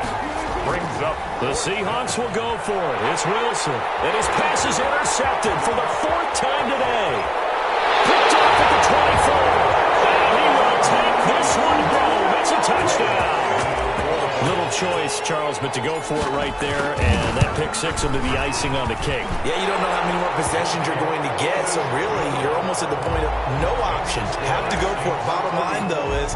Brings up. The Seahawks will go for it. It's Wilson. And his pass is intercepted for the 4th time today. Picked off at the 24. And he will take this one home. It's a touchdown. Little choice, Charles, but to go for it right there, and that pick 6 will be the icing on the cake. Yeah, you don't know how many more possessions you're going to get, so really, you're almost at the point of no options. Have to go for it. Bottom line, though, is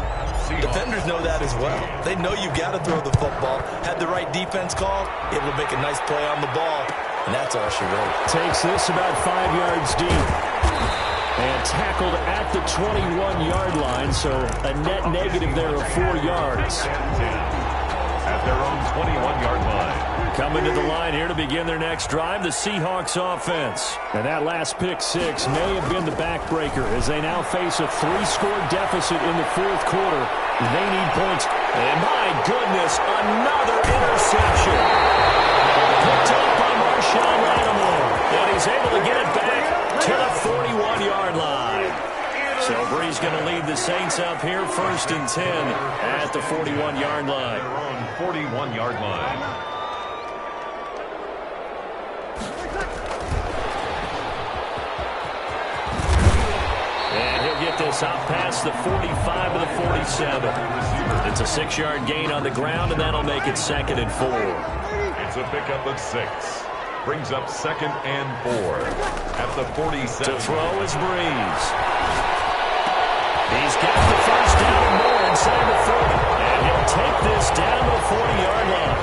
defenders know that as well. They know you've got to throw the football. Had the right defense call, able to make a nice play on the ball, and that's all she wrote. Takes this about 5 yards deep. And tackled at the 21-yard line, so a net negative there of 4 yards. At their own 21-yard line. Coming to the line here to begin their next drive, the Seahawks offense. And that last pick 6 may have been the backbreaker as they now face a 3-score deficit in the 4th quarter. They need points. And my goodness, another interception. Picked up by Marshawn Lattimore. And he's able to get it back to the 41-yard line. So Bree's going to lead the Saints up here, 1st and 10 at the 41-yard line. 41-yard line. And he'll get this out past the 45 to the 47. It's a 6-yard gain on the ground, and that'll make it 2nd and 4. It's a pickup of 6. Brings up 2nd and 4 at the 47. To throw is Breeze. He's got the first down and more inside the 40. And he'll take this down to the 40-yard line.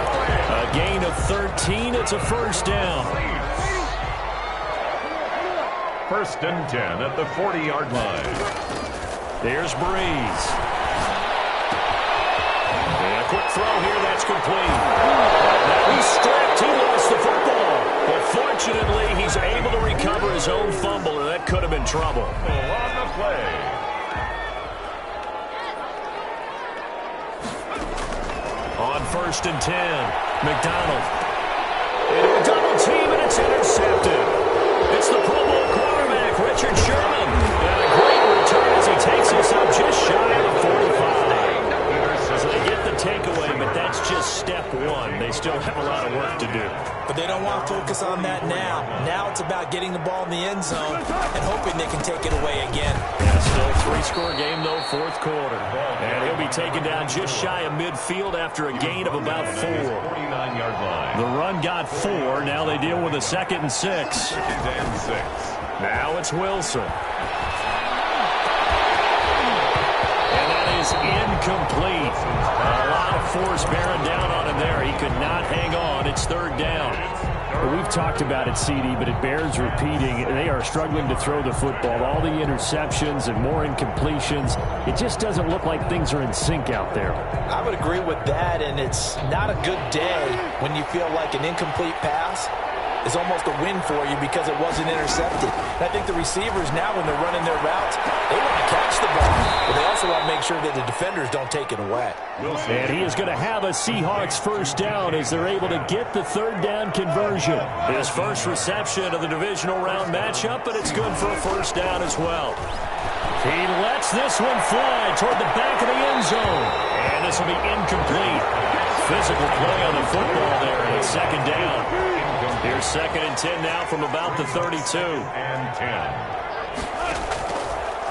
A gain of 13. It's a 1st down. 1st and 10 at the 40-yard line. There's Breeze. And a quick throw here. That's complete. Now he's stripped. He lost the football. But fortunately, he's able to recover his own fumble, and that could have been trouble. On the play. On 1st and 10, McDonald. Into a double team, and it's intercepted. It's the Pro Bowl quarterback, Richard Sherman. And a great return as he takes us up just shy of the 45. So they get the takeaway, but that's just step 1. They still have a lot of work to do. But they don't want to focus on that now. Now it's about getting the ball in the end zone and hoping they can take it away again. Yeah, still a 3-score game, though, 4th quarter. And he'll be taken down just shy of midfield after a gain of about 4. 49-yard line. The run got 4. Now they deal with a 2nd and 6. 2nd and 6. Now it's Wilson. And that is incomplete. A lot of force bearing down on him there. He could not hang on. It's 3rd down. Well, we've talked about it, CD, but it bears repeating. They are struggling to throw the football. All the interceptions and more incompletions. It just doesn't look like things are in sync out there. I would agree with that, and it's not a good day when you feel like an incomplete pass is almost a win for you because it wasn't intercepted. And I think the receivers now, when they're running their routes, they want to catch the ball, but they also want to make sure that the defenders don't take it away. And he is going to have a Seahawks 1st down as they're able to get the 3rd down conversion. His first reception of the divisional round matchup, but it's good for a 1st down as well. He lets this one fly toward the back of the end zone. And this will be incomplete. Physical play on the football there, and it's 2nd down. Here's 2nd and 10 now from about the 32. And 10.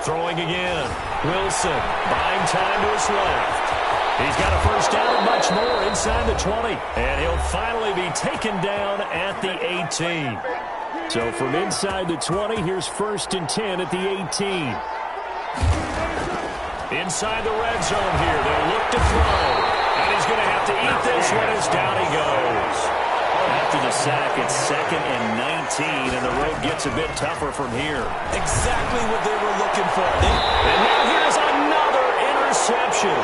Throwing again. Wilson buying time to his left. He's got a 1st down and much more inside the 20. And he'll finally be taken down at the 18. So from inside the 20, here's 1st and 10 at the 18. Inside the red zone here. They'll look to throw. And he's going to have to eat this one as down he goes. After the sack, it's 2nd and 19, and the road gets a bit tougher from here. Exactly what they were looking for. And now here's another interception.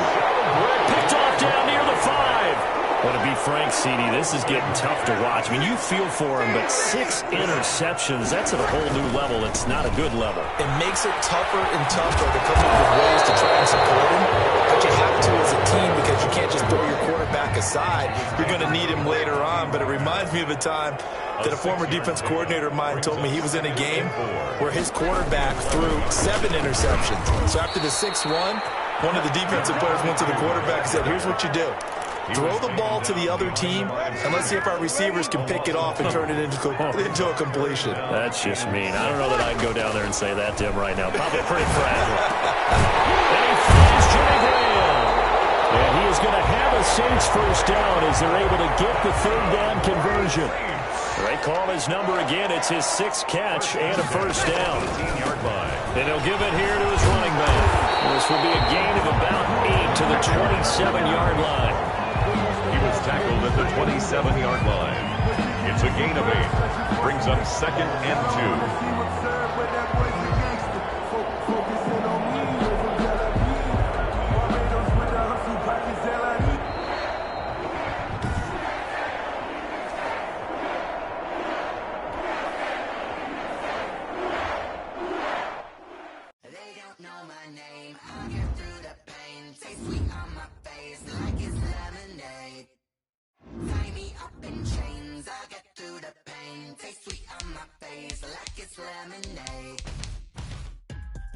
Picked off down near the 5. Well, to be frank, CD, this is getting tough to watch. I mean, you feel for him, but 6 interceptions, that's at a whole new level. It's not a good level. It makes it tougher and tougher to come up with ways to try and support him. But you have to as a team because you can't just throw your quarterback aside. You're going to need him later on. But it reminds me of a time that a former defense coordinator of mine told me he was in a game where his quarterback threw 7 interceptions. So after the 6-1, one of the defensive players went to the quarterback and said, here's what you do. Throw the ball to the other team, and let's see if our receivers can pick it off and turn it into a completion. That's just mean. I don't know that I'd go down there and say that to him right now. Probably pretty fragile. And he finds Jimmy Graham. And he is going to have a Saints first down as they're able to get the third down conversion. They call his number again. It's his 6th catch and a first down. And he'll give it here to his running back. This will be a gain of about 8 to the 27-yard line. He was tackled at the 27-yard line. It's a gain of 8. Brings up 2nd and 2.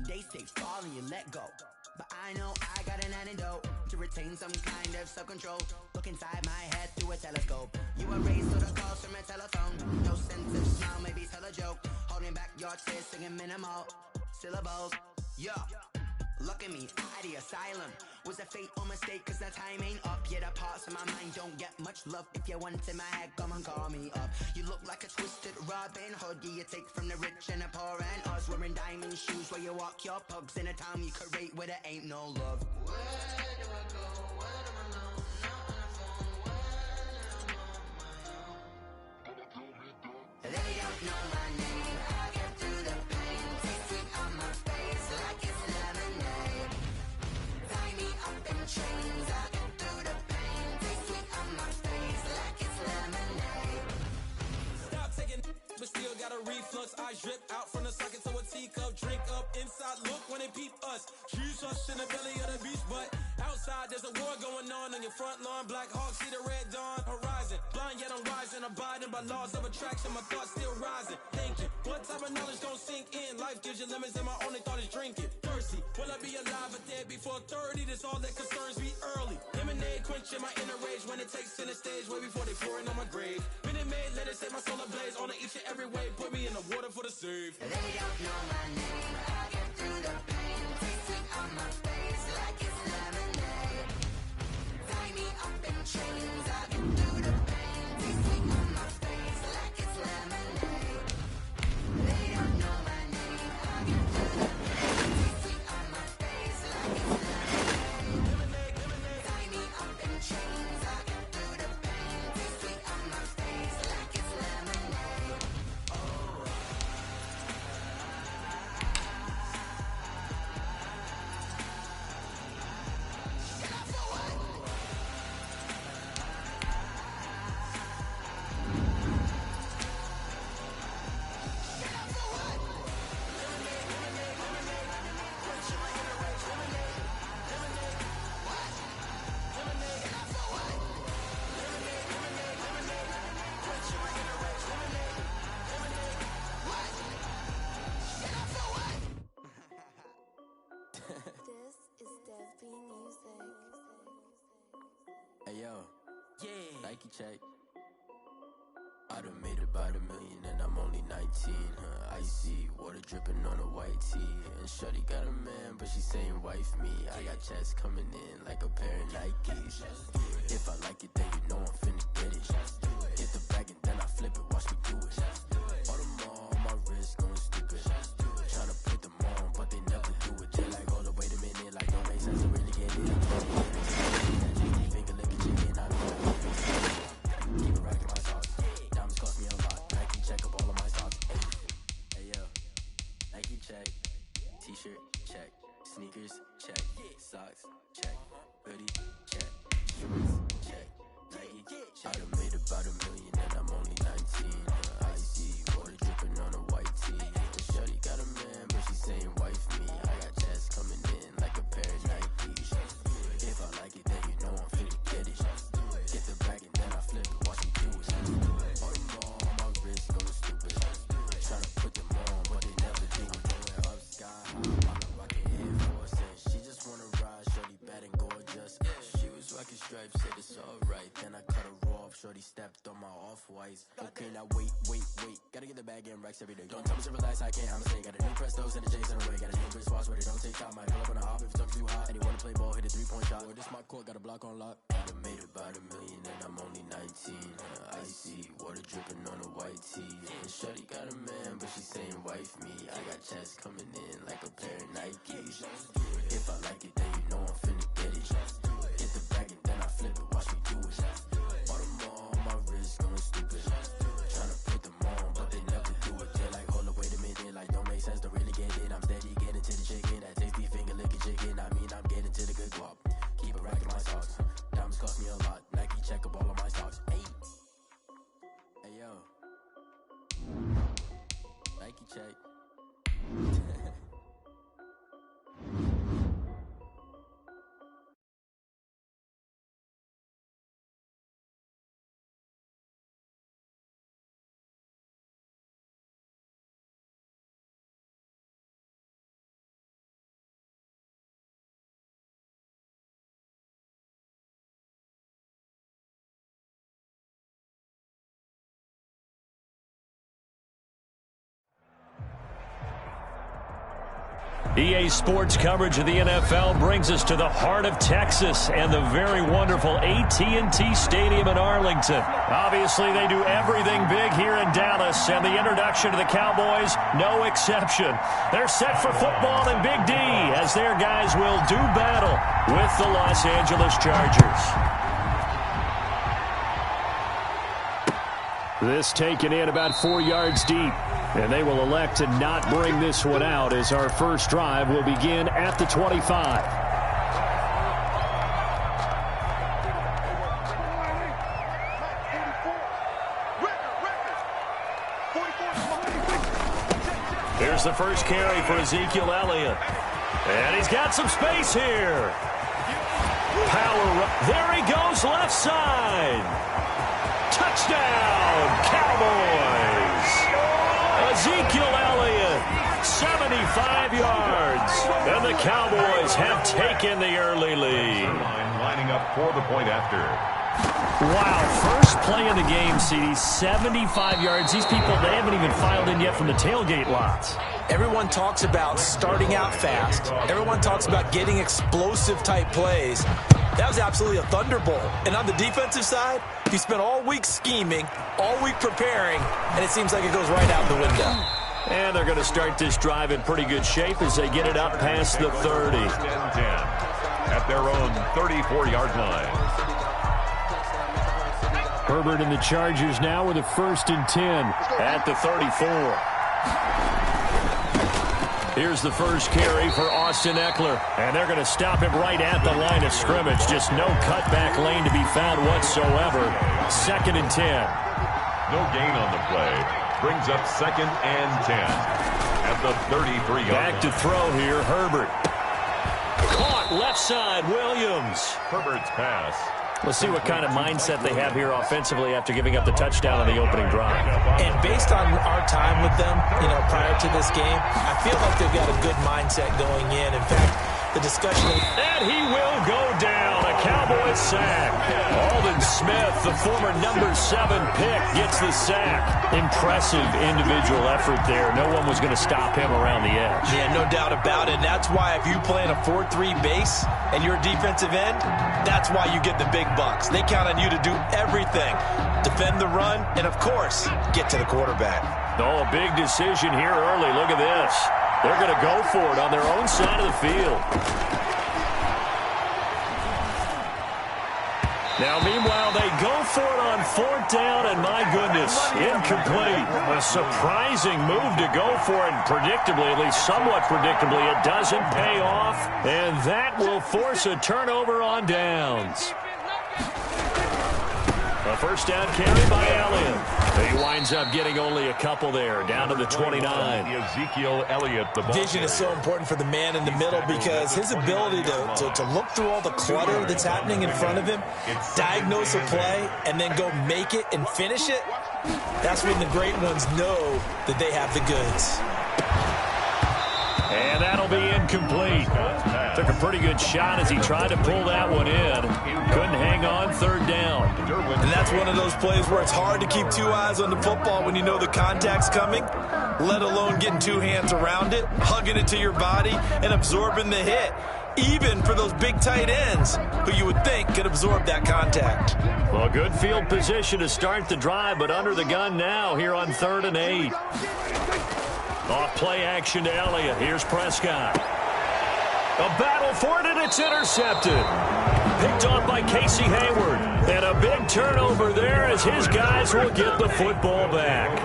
They say fall and you let go, but I know I got an antidote to retain some kind of self-control. Look inside my head through a telescope. You were raised to the calls from a telephone. No sense of smile, maybe tell a joke. Holding back your tears, singing minimal syllables. Yeah, look at me, out the asylum. Was a fate or mistake, cause the time ain't up. Yet the parts of my mind don't get much love. If you want in my head, come and call me up. You look like a twisted Robin Hood. Yeah, you take from the rich and the poor and us. Wearing diamond shoes where you walk your pugs in a town you create where there ain't no love. Where do I go? Where do I know? Not on the phone. When I'm on my own. They don't know my name. I get through the pain. Taste sweet on my face like it's lemonade. Tie me up in chains. I get through the pain. Taste sweet on my face like it's lemonade. Stop taking but still got a reflux. Eyes drip out from the socket to a teacup. Drink up inside, look when they peep us. Shoes us in the belly of the beast, but outside there's a war going on your front lawn. Black Hawk, see the red dawn horizon. Blind yet I'm rising, abiding by laws of attraction. My thoughts still rising, thinking what type of knowledge gon' sink in? Life gives you limits and my only thought is drinking. Thirsty, will I be alive or dead before 30? That's all that concerns me early. Lemonade quenching my inner rage when it takes center stage way before they pour it on my grave. Minute Maid, let it set my soul ablaze on each and every way. Put me in the water for the save. They don't know my name. I get through the pain. Taste sweet on my face like it's lemonade. Tie me up in chains. I get through the pain. Taste sweet on my face like it's lemonade. They don't know my name. I get through the pain. Taste sweet on my face like it's lemonade. Tie me up in chains. I get through the pain. Taste sweet on my face like it's lemonade. Hey yo, yeah, Nike check. I done made about $1 million and I'm only 19. Icy water dripping on a white tee. And shorty got a man, but she saying wife me. I got checks coming in like a pair of Nikes. If I like it, then you know I'm finna get it. Get the bag and then I flip it, watch me do it. All them on my wrist going stupid. Tryna put them on, but they never do it. They like, hold up, wait a minute, like don't make sense to really get it. Finger licking chicken, I don't know. Keep it racking my sauce. Diamonds cost me a lot. Nike check up all of my stocks. Hey yo, Nike check. T-shirt check. Sneakers check. Socks check. Hoodie check. Shoes check. Nike I done made about $1 million and I'm only 19. Icy water dripping on a white tee. And shorty got a man, but she saying wife me. I got checks coming in like a pair of Nikes. If I like it, then you know I'm finna get it. Get the bag and then I flip it, watch me do it. All them on my wrist wife said it's alright. Then I cut her off, shorty stepped on my off-whites. Okay, now wait. Gotta get the bag and racks every day. Don't tell me to relax, I can't, I'ma say. Got a new Prestos and the J's in the way. Got a new Chris Foss, but it don't take time. Might pull up on a hop if it's up too hot. And you wanna play ball, hit a 3-point shot. Or this my court, got a block on lock. I done made about $1 million and I'm only 19. Icy, water dripping on a white tee. And shorty got a man, but she saying wife me. I got checks coming in like a pair of Nikes. If I like it, then you know I'm finna get it. Hit the bag and then I flip it, watch me do it. All them on my wrist going stupid. Tryna put them on, but they never do it. They're like, hold up, wait a minute, like don't make sense, don't really get it. I'm steady getting to the chicken, that tasty finger licking chicken. I mean, I'm getting to the good guap. Keep a rack in my socks. Diamonds cost me a lot. Nike check up all of my stocks. Hey yo, Nike check. EA Sports coverage of the NFL brings us to the heart of Texas and the very wonderful AT&T Stadium in Arlington. Obviously, they do everything big here in Dallas, and the introduction to the Cowboys, no exception. They're set for football in Big D as their guys will do battle with the Los Angeles Chargers. This taken in about 4 yards deep. And they will elect to not bring this one out as our first drive will begin at the 25. Here's the first carry for Ezekiel Elliott. And he's got some space here. Power. There he goes, left side. Touchdown, Cowboys. Ezekiel Elliott, 75 yards, and the Cowboys have taken the early lead. Lining up for the point after. Wow, first play of the game, CD, 75 yards. These people, they haven't even filed in yet from the tailgate lots. Everyone talks about starting out fast. Everyone talks about getting explosive-type plays. That was absolutely a thunderbolt. And on the defensive side, you spent all week scheming, all week preparing, and it seems like it goes right out the window. And they're going to start this drive in pretty good shape as they get it up past the 30. 10 at their own 34-yard line. Herbert and the Chargers now with a 1st and 10 at the 34. Here's the first carry for Austin Eckler. And they're going to stop him right at the line of scrimmage. Just no cutback lane to be found whatsoever. 2nd and 10. No gain on the play. Brings up 2nd and 10 at the 33-yard line. Back to throw here, Herbert. Caught left side, Williams. Herbert's pass. Let's see what kind of mindset they have here offensively after giving up the touchdown on the opening drive. And based on our time with them, prior to this game, I feel like they've got a good mindset going in. In fact, the discussion... And he will go down. A Cowboys sack. Alden Smith, the former number 7 pick, gets the sack. Impressive individual effort there. No one was going to stop him around the edge. Yeah, no doubt about it. And that's why if you play in a 4-3 base and you're a defensive end, that's why you get the big bucks. They count on you to do everything. Defend the run and, of course, get to the quarterback. Oh, a big decision here early. Look at this. They're going to go for it on their own side of the field. Now, meanwhile, they go for it on 4th down, and my goodness, incomplete. A surprising move to go for it, and predictably, at least somewhat predictably, it doesn't pay off, and that will force a turnover on downs. A first down carry by Elliott. He winds up getting only a couple there, down to the 29. Ezekiel Elliott, the ball Vision is so important for the man in the middle because his ability to look through all the clutter that's happening in front of him, diagnose a play, and then go make it and finish it, that's when the great ones know that they have the goods. And that'll be incomplete. Took a pretty good shot as he tried to pull that one in. Couldn't hang on, third down. And that's one of those plays where it's hard to keep two eyes on the football when you know the contact's coming, let alone getting two hands around it, hugging it to your body, and absorbing the hit. Even for those big tight ends who you would think could absorb that contact. Well, good field position to start the drive, but under the gun now here on 3rd and 8. Off play action to Elliott. Here's Prescott. A battle for it, and it's intercepted. Picked off by Casey Hayward. And a big turnover there as his guys will get the football back.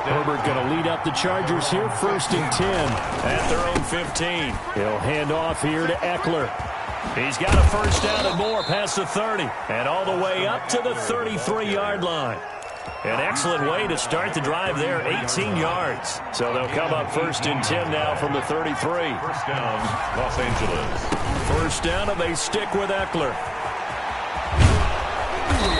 Herbert going to lead up the Chargers here, 1st and 10 at their own 15. He'll hand off here to Eckler. He's got a first down and more past the 30 and all the way up to the 33-yard line. An excellent way to start the drive there, 18 yards. So they'll come up 1st and 10 now from the 33. First down, Los Angeles. First down, and they stick with Eckler.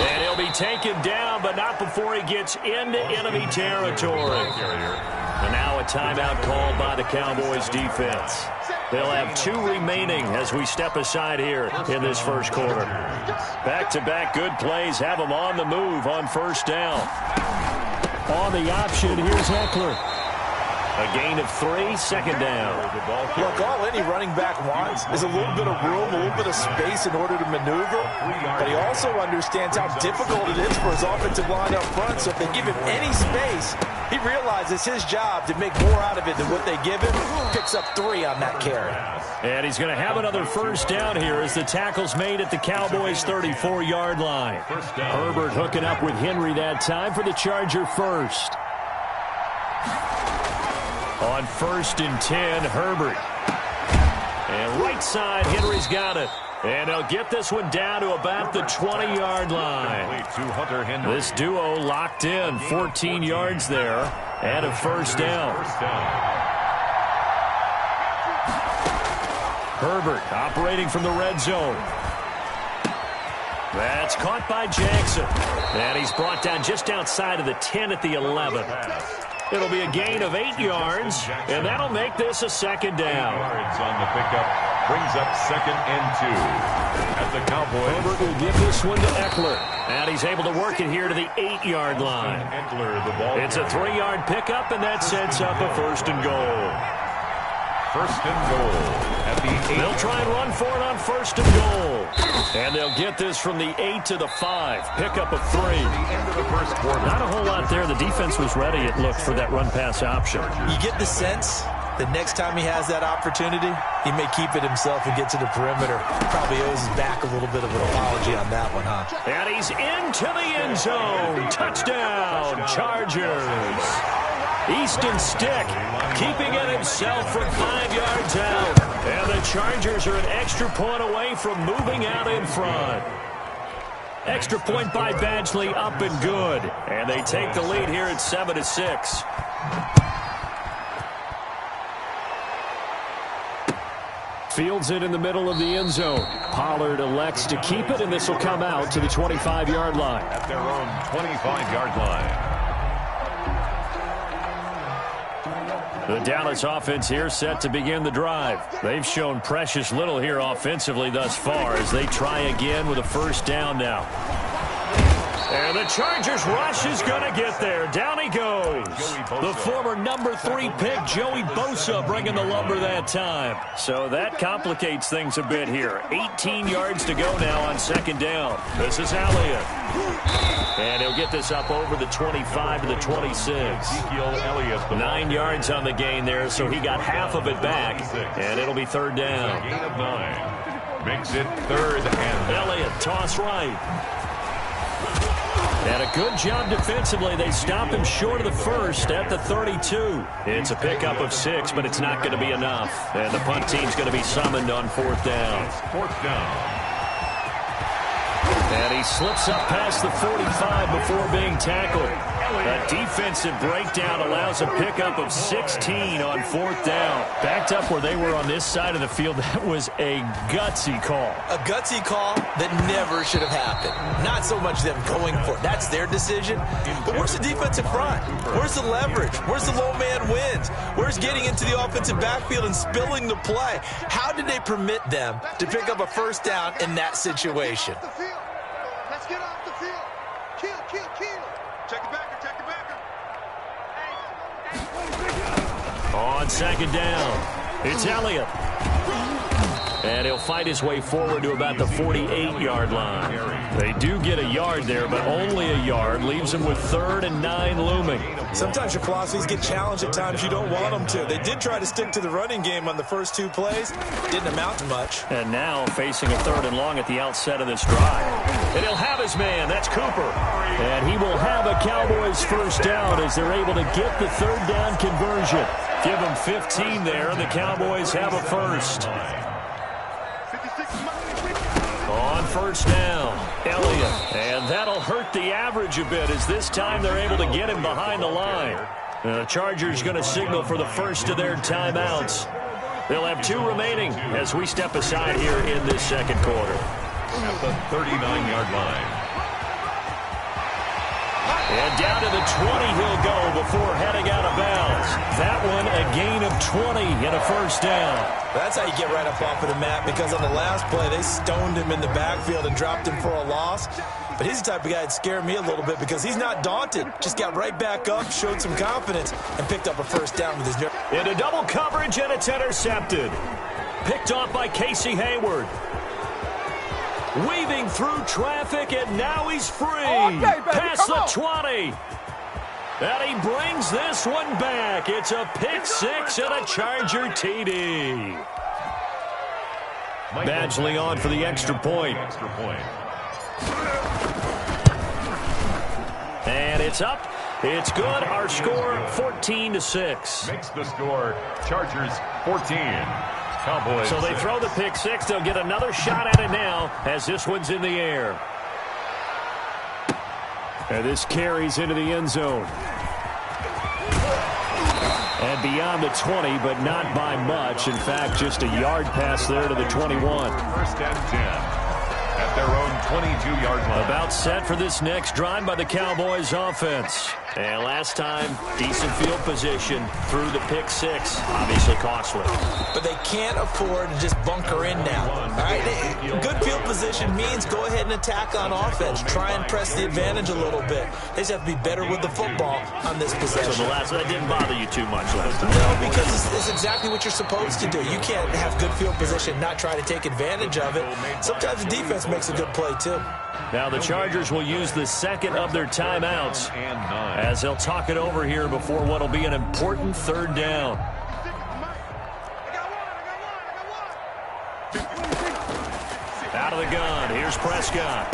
And he'll be taken down, but not before he gets into enemy territory. And now a timeout called by the Cowboys defense. They'll have 2 remaining as we step aside here in this first quarter. Back-to-back good plays have them on the move on first down. On the option, here's Eckler. A gain of 3, second down. Look, all any running back wants is a little bit of room, a little bit of space in order to maneuver. But he also understands how difficult it is for his offensive line up front. So if they give him any space, he realizes his job to make more out of it than what they give him. Picks up 3 on that carry. And he's going to have another first down here as the tackle's made at the Cowboys' 34-yard line. Herbert hooking up with Henry that time for the Charger first. On 1st and 10, Herbert. And right side, Henry's got it. And he'll get this one down to about the 20-yard line. This duo locked in, 14 yards there, and a first down. Herbert operating from the red zone. That's caught by Jackson. And he's brought down just outside of the 10 at the 11. It'll be a gain of 8 yards, and that'll make this a second down. Yards on the pickup brings up 2nd and 2. At the Cowboys. Herbert will give this one to Eckler. And he's able to work it here to the 8-yard line. Eckler, the ball. It's a 3-yard pickup, and that sets up a 1st and goal. 1st and goal at the 8. They'll try and run for it on 1st and goal. And they'll get this from the 8 to the 5. Pickup of 3. The end of the first quarter. Not a whole lot there. The defense was ready, it looked, for that run-pass option. You get the sense that next time he has that opportunity, he may keep it himself and get to the perimeter. Probably owes his back a little bit of an apology on that one, huh? And he's into the end zone. Touchdown, Chargers. Easton Stick keeping it himself from 5 yards out. And the Chargers are an extra point away from moving out in front. Extra point by Badgley, up and good. And they take the lead here at 7-6. Fields it in the middle of the end zone. Pollard elects to keep it, and this will come out to the 25-yard line. At their own 25-yard line. The Dallas offense here set to begin the drive. They've shown precious little here offensively thus far as they try again with a first down now. And the Chargers rush is going to get there. Down he goes. The former number 3 pick, Joey Bosa, bringing the lumber that time. So that complicates things a bit here. 18 yards to go now on second down. This is Elliott. And he'll get this up over the 25 to the 26. 9 yards on the gain there, so he got half of it back. And it'll be third down. Gain of 9. Makes it 3rd and. Elliott, toss right. And a good job defensively. They stop him short of the first at the 32. It's a pickup of 6, but it's not going to be enough. And the punt team's going to be summoned on 4th down. 4th down. And he slips up past the 45 before being tackled. A defensive breakdown allows a pickup of 16 on 4th down. Backed up where they were on this side of the field, that was a gutsy call. A gutsy call that never should have happened. Not so much them going for it. That's their decision. But where's the defensive front? Where's the leverage? Where's the low man wins? Where's getting into the offensive backfield and spilling the play? How did they permit them to pick up a first down in that situation? Let's get off the field. Kill. Check the backer. On 2nd down, it's Elliott. And he'll fight his way forward to about the 48-yard line. They do get a yard there, but only a yard. Leaves them with 3rd and 9 looming. Sometimes your philosophies get challenged at times you don't want them to. They did try to stick to the running game on the first 2 plays. Didn't amount to much. And now facing a 3rd and long at the outset of this drive. And he'll have his man. That's Cooper. And he will have a Cowboys first down as they're able to get the 3rd down conversion. Give them 15 there, and the Cowboys have a first. On 1st down, Elliott. And that'll hurt the average a bit as this time they're able to get him behind the line. The Chargers going to signal for the first of their timeouts. They'll have 2 remaining as we step aside here in this 2nd quarter. At the 39-yard line. And down to the 20 he'll go before heading out of bounds. That one a gain of 20 and a first down. That's how you get right up off of the mat, because on the last play they stoned him in the backfield and dropped him for a loss. But he's the type of guy that scared me a little bit because he's not daunted. Just got right back up, showed some confidence, and picked up a first down with his... Into double coverage, and it's intercepted. Picked off by Casey Hayward. Weaving through traffic, and now he's free. Past the 20. And he brings this one back. It's a pick 6 and a Charger TD. Badgley on for the extra point. And it's up. It's good. Our score, 14-6. Makes the score, Chargers 14. Cowboys. So they throw the pick 6. They'll get another shot at it now as this one's in the air. And this carries into the end zone. And beyond the 20, but not by much. In fact, just a yard pass there to the 21. First and 10. At their own 22-yard line. About set for this next drive by the Cowboys offense. And last time, decent field position through the pick 6. Obviously costly. But they can't afford to just bunker in now. All right? Good field position means go ahead and attack on offense. Try and press the advantage a little bit. They just have to be better with the football on this possession. So the last one didn't bother you too much last time? No, because it's exactly what you're supposed to do. You can't have good field position and not try to take advantage of it. Sometimes the defense makes a good play, too. Now the Chargers will use the second of their timeouts as they'll talk it over here before what will be an important 3rd down. Out of the gun, here's Prescott.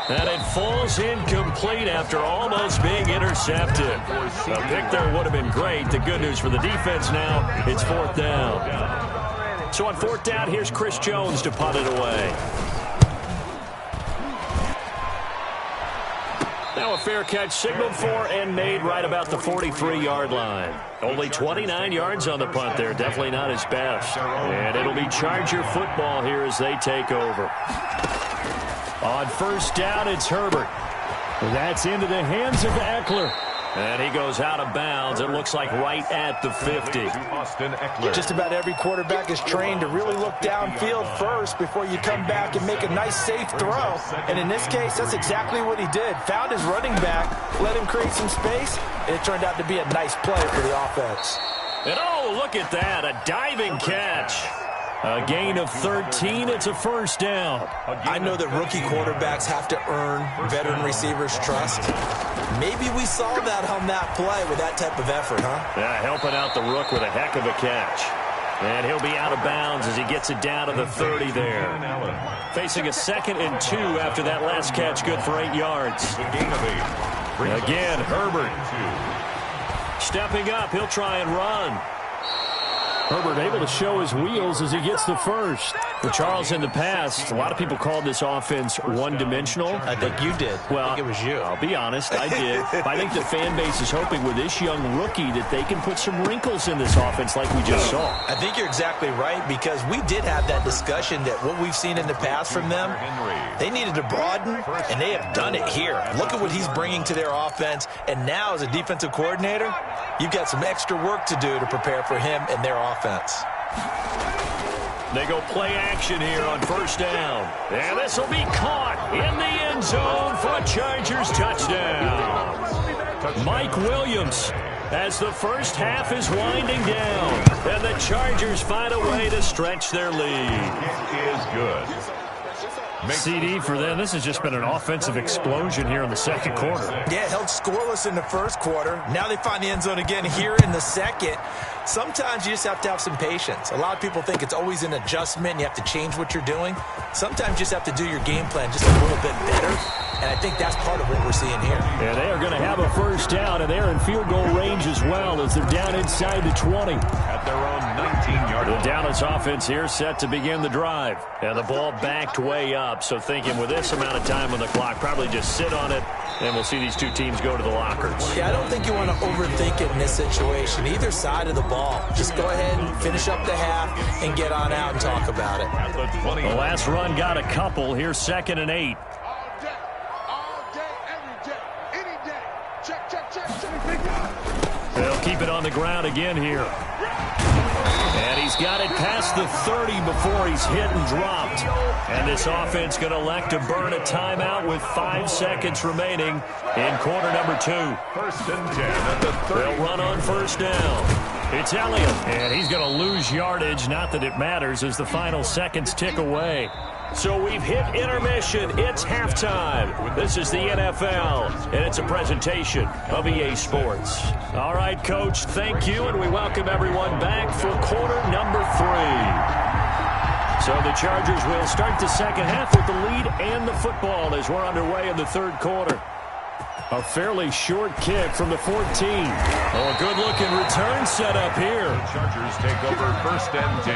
And it falls incomplete after almost being intercepted. A pick there would have been great. The good news for the defense now, it's 4th down. So on 4th down, here's Chris Jones to punt it away. Now a fair catch signaled for and made right about the 43-yard line. Only 29 yards on the punt there. Definitely not his best. And it'll be Charger football here as they take over. On 1st down, it's Herbert. That's into the hands of Eckler. And he goes out of bounds. It looks like right at the 50. Just about every quarterback is trained to really look downfield first before you come back and make a nice, safe throw. And in this case, that's exactly what he did. Found his running back, let him create some space, and it turned out to be a nice play for the offense. And oh, look at that, a diving catch. A gain of 13, it's a first down. I know that rookie quarterbacks have to earn veteran receivers' trust. Maybe we saw that on that play with that type of effort, huh? Yeah, helping out the rook with a heck of a catch. And he'll be out of bounds as he gets it down to the 30 there. Facing a 2nd and 2 after that last catch, good for 8 yards. Again, Herbert. Stepping up, he'll try and run. Herbert able to show his wheels as he gets the first. For Charles, in the past, a lot of people called this offense one-dimensional. I think you did. Well, I think it was you. I'll be honest, I did. But I think the fan base is hoping with this young rookie that they can put some wrinkles in this offense like we just saw. I think you're exactly right, because we did have that discussion that what we've seen in the past from them, they needed to broaden, and they have done it here. Look at what he's bringing to their offense, and now as a defensive coordinator, you've got some extra work to do to prepare for him and their offense. They go play action here on first down. And this will be caught in the end zone for a Chargers touchdown. Mike Williams, as the first half is winding down, and the Chargers find a way to stretch their lead. It is good. CD for them. This has just been an offensive explosion here in the second quarter. Yeah, held scoreless in the first quarter. Now they find the end zone again here in the second. Sometimes you just have to have some patience. A lot of people think it's always an adjustment. You have to change what you're doing. Sometimes you just have to do your game plan just a little bit better. And I think that's part of what we're seeing here. And they are going to have a first down, and they're in field goal range as well as they're down inside the 20. At their own 19-yard line. The Dallas offense here set to begin the drive. And the ball backed way up, so thinking with this amount of time on the clock, probably just sit on it, and we'll see these two teams go to the lockers. Yeah, I don't think you want to overthink it in this situation. Either side of the ball. Just go ahead and finish up the half and get on out and talk about it. The last run got a couple. Here's 2nd and 8. They'll keep it on the ground again here. And he's got it past the 30 before he's hit and dropped. And this offense going to elect to burn a timeout with 5 seconds remaining in quarter number 2. 1st and 10 at the 30. They'll run on first down. It's Elliott, and he's going to lose yardage. Not that it matters as the final seconds tick away. So we've hit intermission. It's halftime. This is the NFL, and it's a presentation of EA Sports. All right, Coach, thank you, and we welcome everyone back for quarter number 3. So the Chargers will start the second half with the lead and the football as we're underway in the third quarter. A fairly short kick from the 14. Oh, a good-looking return set up here. The Chargers take over 1st and 10.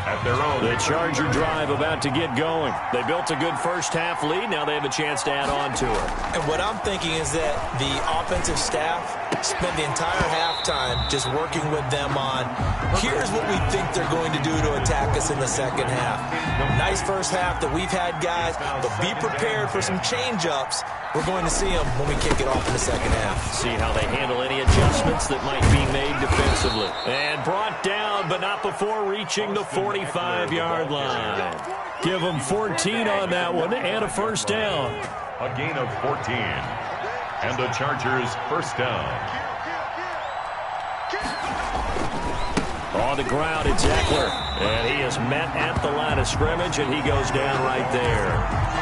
At their own. The Charger drive about to get going. They built a good first half lead. Now they have a chance to add on to it. And what I'm thinking is that the offensive staff spent the entire halftime just working with them on, here's what we think they're going to do to attack us in the second half. Nice first half that we've had, guys, but be prepared for some change-ups. We're going to see them when we kick it off in the second half. See how they handle any adjustments that might be made defensively. And brought down, but not before reaching the 45-yard line. Give them 14 on that one and a first down. A gain of 14. And the Chargers first down. On the ground, it's Eckler. And he is met at the line of scrimmage, and he goes down right there.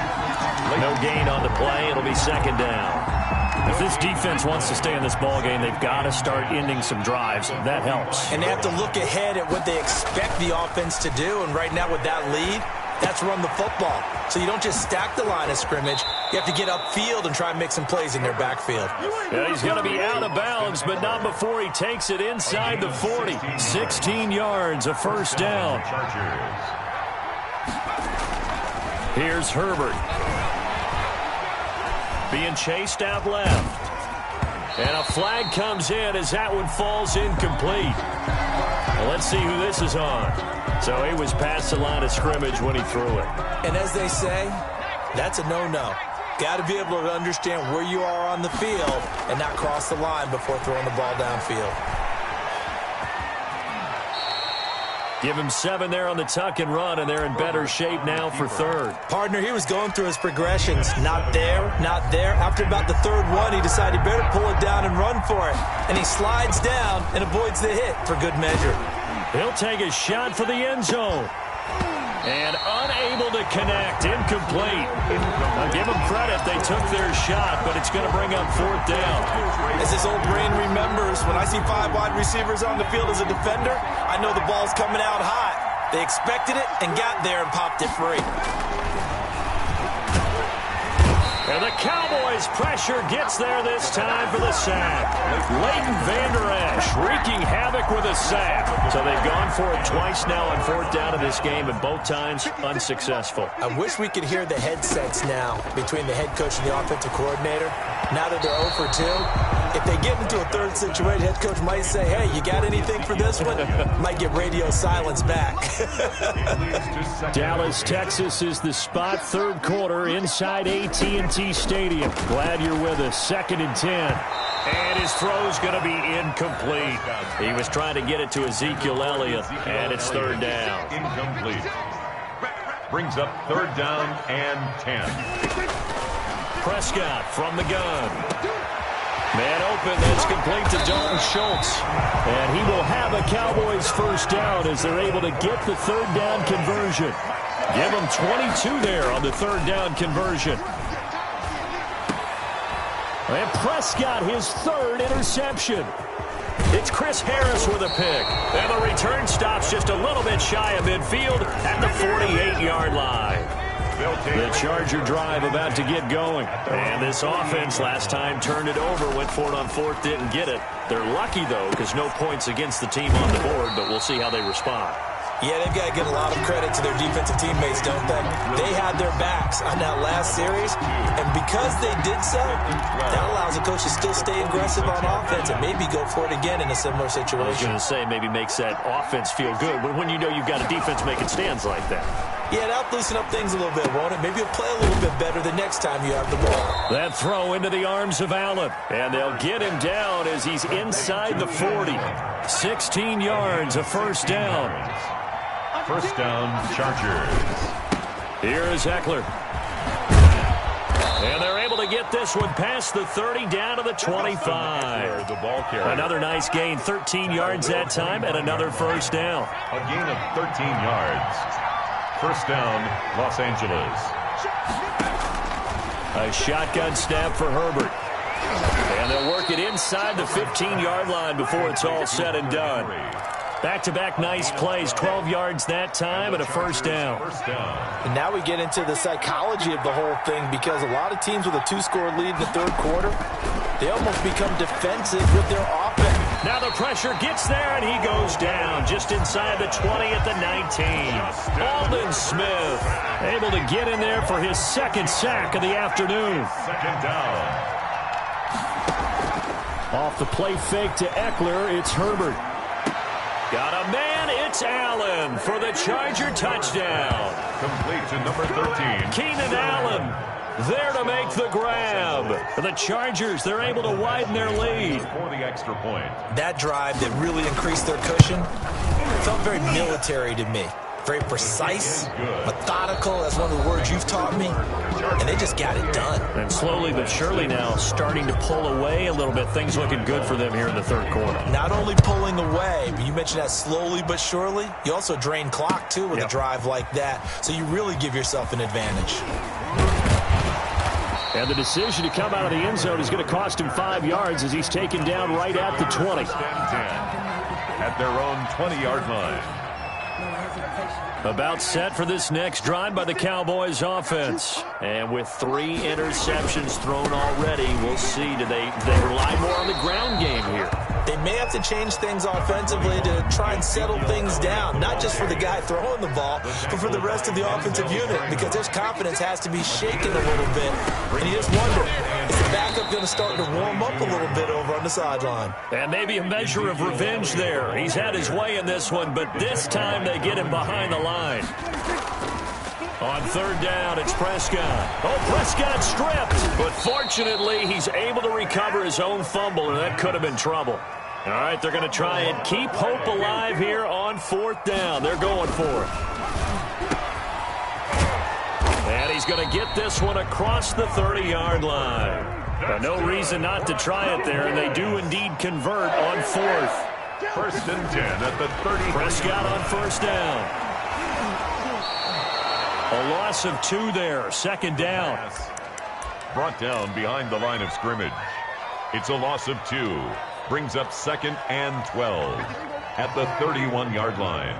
No gain on the play. It'll be second down. If this defense wants to stay in this ball game, they've got to start ending some drives. That helps. And they have to look ahead at what they expect the offense to do. And right now with that lead, that's run the football. So you don't just stack the line of scrimmage. You have to get upfield and try and make some plays in their backfield. Yeah, he's going to be out of bounds, but not before he takes it inside the 40. 16 yards, a first down. Here's Herbert. Being chased out left. And a flag comes in as that one falls incomplete. Well, let's see who this is on. So he was past the line of scrimmage when he threw it. And as they say, that's a no-no. Got to be able to understand where you are on the field and not cross the line before throwing the ball downfield. Give him 7 there on the tuck and run, and they're in better shape now for third. Partner, he was going through his progressions. Not there, not there. After about the third one, he decided he better pull it down and run for it. And he slides down and avoids the hit for good measure. He'll take a shot for the end zone. And unable to connect, incomplete. I'll give them credit, they took their shot, but it's going to bring up fourth down. As his old brain remembers, when I see 5 wide receivers on the field as a defender, I know the ball's coming out hot. They expected it and got there and popped it free. And the Cowboys' pressure gets there this time for the sack. Leighton Vander Esch wreaking havoc with a sack. So they've gone for it twice now on fourth down in this game, and both times unsuccessful. I wish we could hear the headsets now between the head coach and the offensive coordinator. Now that they're 0 for 2, if they get into a third situation, head coach might say, hey, you got anything for this one? Might get radio silence back. Dallas, Texas is the spot. Third quarter inside AT&T Stadium. Glad you're with us. 2nd and 10. And his throw's going to be incomplete. He was trying to get it to Ezekiel Elliott, and it's 3rd down. Incomplete. Brings up 3rd down and 10. Prescott from the gun. Man open, that's complete to Dalton Schultz. And he will have a Cowboys first down as they're able to get the 3rd down conversion. Give him 22 there on the 3rd down conversion. And Prescott, his 3rd interception. It's Chris Harris with a pick. And the return stops just a little bit shy of midfield at the 48-yard line. The Charger drive about to get going. And this offense last time turned it over, went for it on 4th, didn't get it. They're lucky, though, because no points against the team on the board, but we'll see how they respond. Yeah, they've got to give a lot of credit to their defensive teammates, don't they? They had their backs on that last series, and because they did so, that allows the coach to still stay aggressive on offense and maybe go for it again in a similar situation. I was going to say, maybe makes that offense feel good when you know you've got a defense making stands like that. Yeah, that'll loosen up things a little bit, won't it? Maybe you'll play a little bit better the next time you have the ball. That throw into the arms of Allen, and they'll get him down as he's inside the 40. 16 yards, a first down. First down, Chargers. Here is Eckler. And they're able to get this one past the 30 down to the 25. The ball carrier. Another nice gain, 13 yards that time, and another first down. A gain of 13 yards. First down, Los Angeles. A shotgun snap for Herbert. And they'll work it inside the 15-yard line before it's all said and done. Back-to-back nice plays, 12 yards that time and a first down. And now we get into the psychology of the whole thing because a lot of teams with a 2-score lead in the 3rd quarter, they almost become defensive with their offense. Now the pressure gets there, and he goes down just inside the 20 at the 19. Aldon Smith able to get in there for his 2nd sack of the afternoon. 2nd down. Off the play fake to Eckler, it's Herbert. Got a man, it's Allen for the Charger touchdown. Complete to number 13. Keenan Allen there to make the grab. The Chargers, they're able to widen their lead. For the extra point. That drive that really increased their cushion felt very military to me. Very precise, methodical, that's one of the words you've taught me, and they just got it done. And slowly but surely now starting to pull away a little bit. Things looking good for them here in the 3rd quarter. Not only pulling away, but you mentioned that slowly but surely. You also drain clock, too, with a drive like that, so you really give yourself an advantage. And the decision to come out of the end zone is going to cost him 5 yards as he's taken down right at the 20. At their own 20-yard line. About set for this next drive by the Cowboys offense. And with 3 interceptions thrown already, we'll see. Do they rely more on the ground game here? They may have to change things offensively to try and settle things down, not just for the guy throwing the ball, but for the rest of the offensive unit, because their confidence has to be shaken a little bit. And you just wonder, is the backup going to start to warm up a little bit over on the sideline? And maybe a measure of revenge there. He's had his way in this one, but this time they get him behind the line. On 3rd down, it's Prescott. Oh, Prescott stripped. But fortunately, he's able to recover his own fumble, and that could have been trouble. All right, they're going to try and keep hope alive here on 4th down. They're going for it. And he's going to get this one across the 30-yard line. No reason not to try it there, and they do indeed convert on 4th. 1st and 10 at the 30. Prescott on 1st down. A loss of 2 there, 2nd down. Brought down behind the line of scrimmage. It's a loss of 2. Brings up 2nd and 12 at the 31-yard line.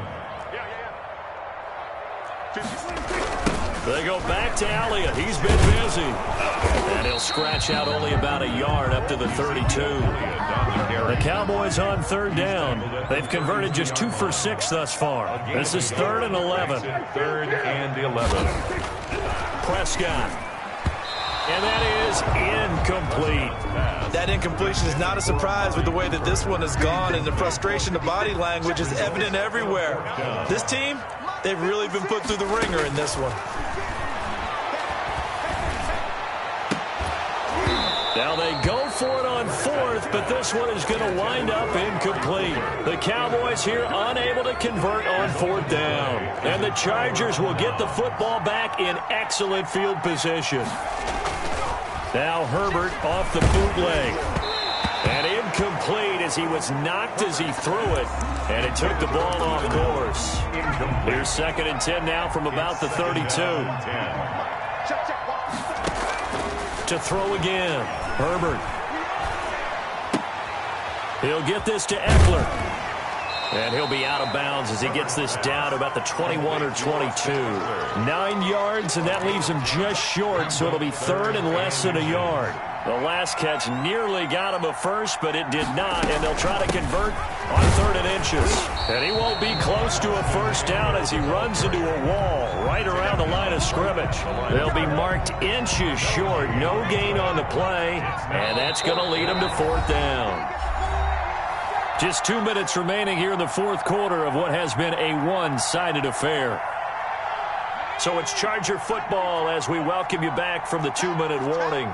They go back to Elliott. He's been busy. And he'll scratch out only about a yard up to the 32. The Cowboys on third down. They've converted just 2 for 6 thus far. This is 3rd and 11. 3rd and 11. Prescott. And that is incomplete. That incompletion is not a surprise with the way that this one has gone, and the frustration, the body language is evident everywhere. This team, they've really been put through the ringer in this one. Now they go for it on 4th, but this one is going to wind up incomplete. The Cowboys here unable to convert on 4th down. And the Chargers will get the football back in excellent field position. Now Herbert off the bootleg. And incomplete as he was knocked as he threw it. And it took the ball off course. Here's 2nd and 10 now from about the 32. To throw again. Herbert. He'll get this to Eckler. And he'll be out of bounds as he gets this down to about the 21 or 22. 9 yards, and that leaves him just short, so it'll be 3rd and less than a yard. The last catch nearly got him a first, but it did not, and they'll try to convert on 3rd and inches. And he won't be close to a first down as he runs into a wall right around the line of scrimmage. They'll be marked inches short, no gain on the play, and that's going to lead him to 4th down. Just 2 minutes remaining here in the 4th quarter of what has been a one-sided affair. So it's Charger football as we welcome you back from the 2-minute warning.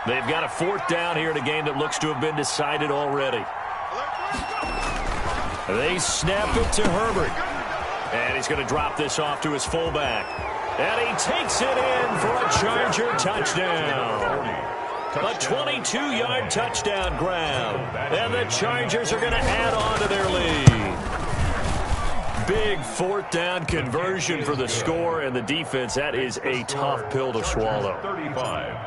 They've got a 4th down here in a game that looks to have been decided already. They snap it to Herbert. And he's going to drop this off to his fullback. And he takes it in for a Charger touchdown. A 22-yard touchdown grab. And the Chargers are going to add on to their lead. Big 4th down conversion for the score, and the defense, that is a tough pill to swallow.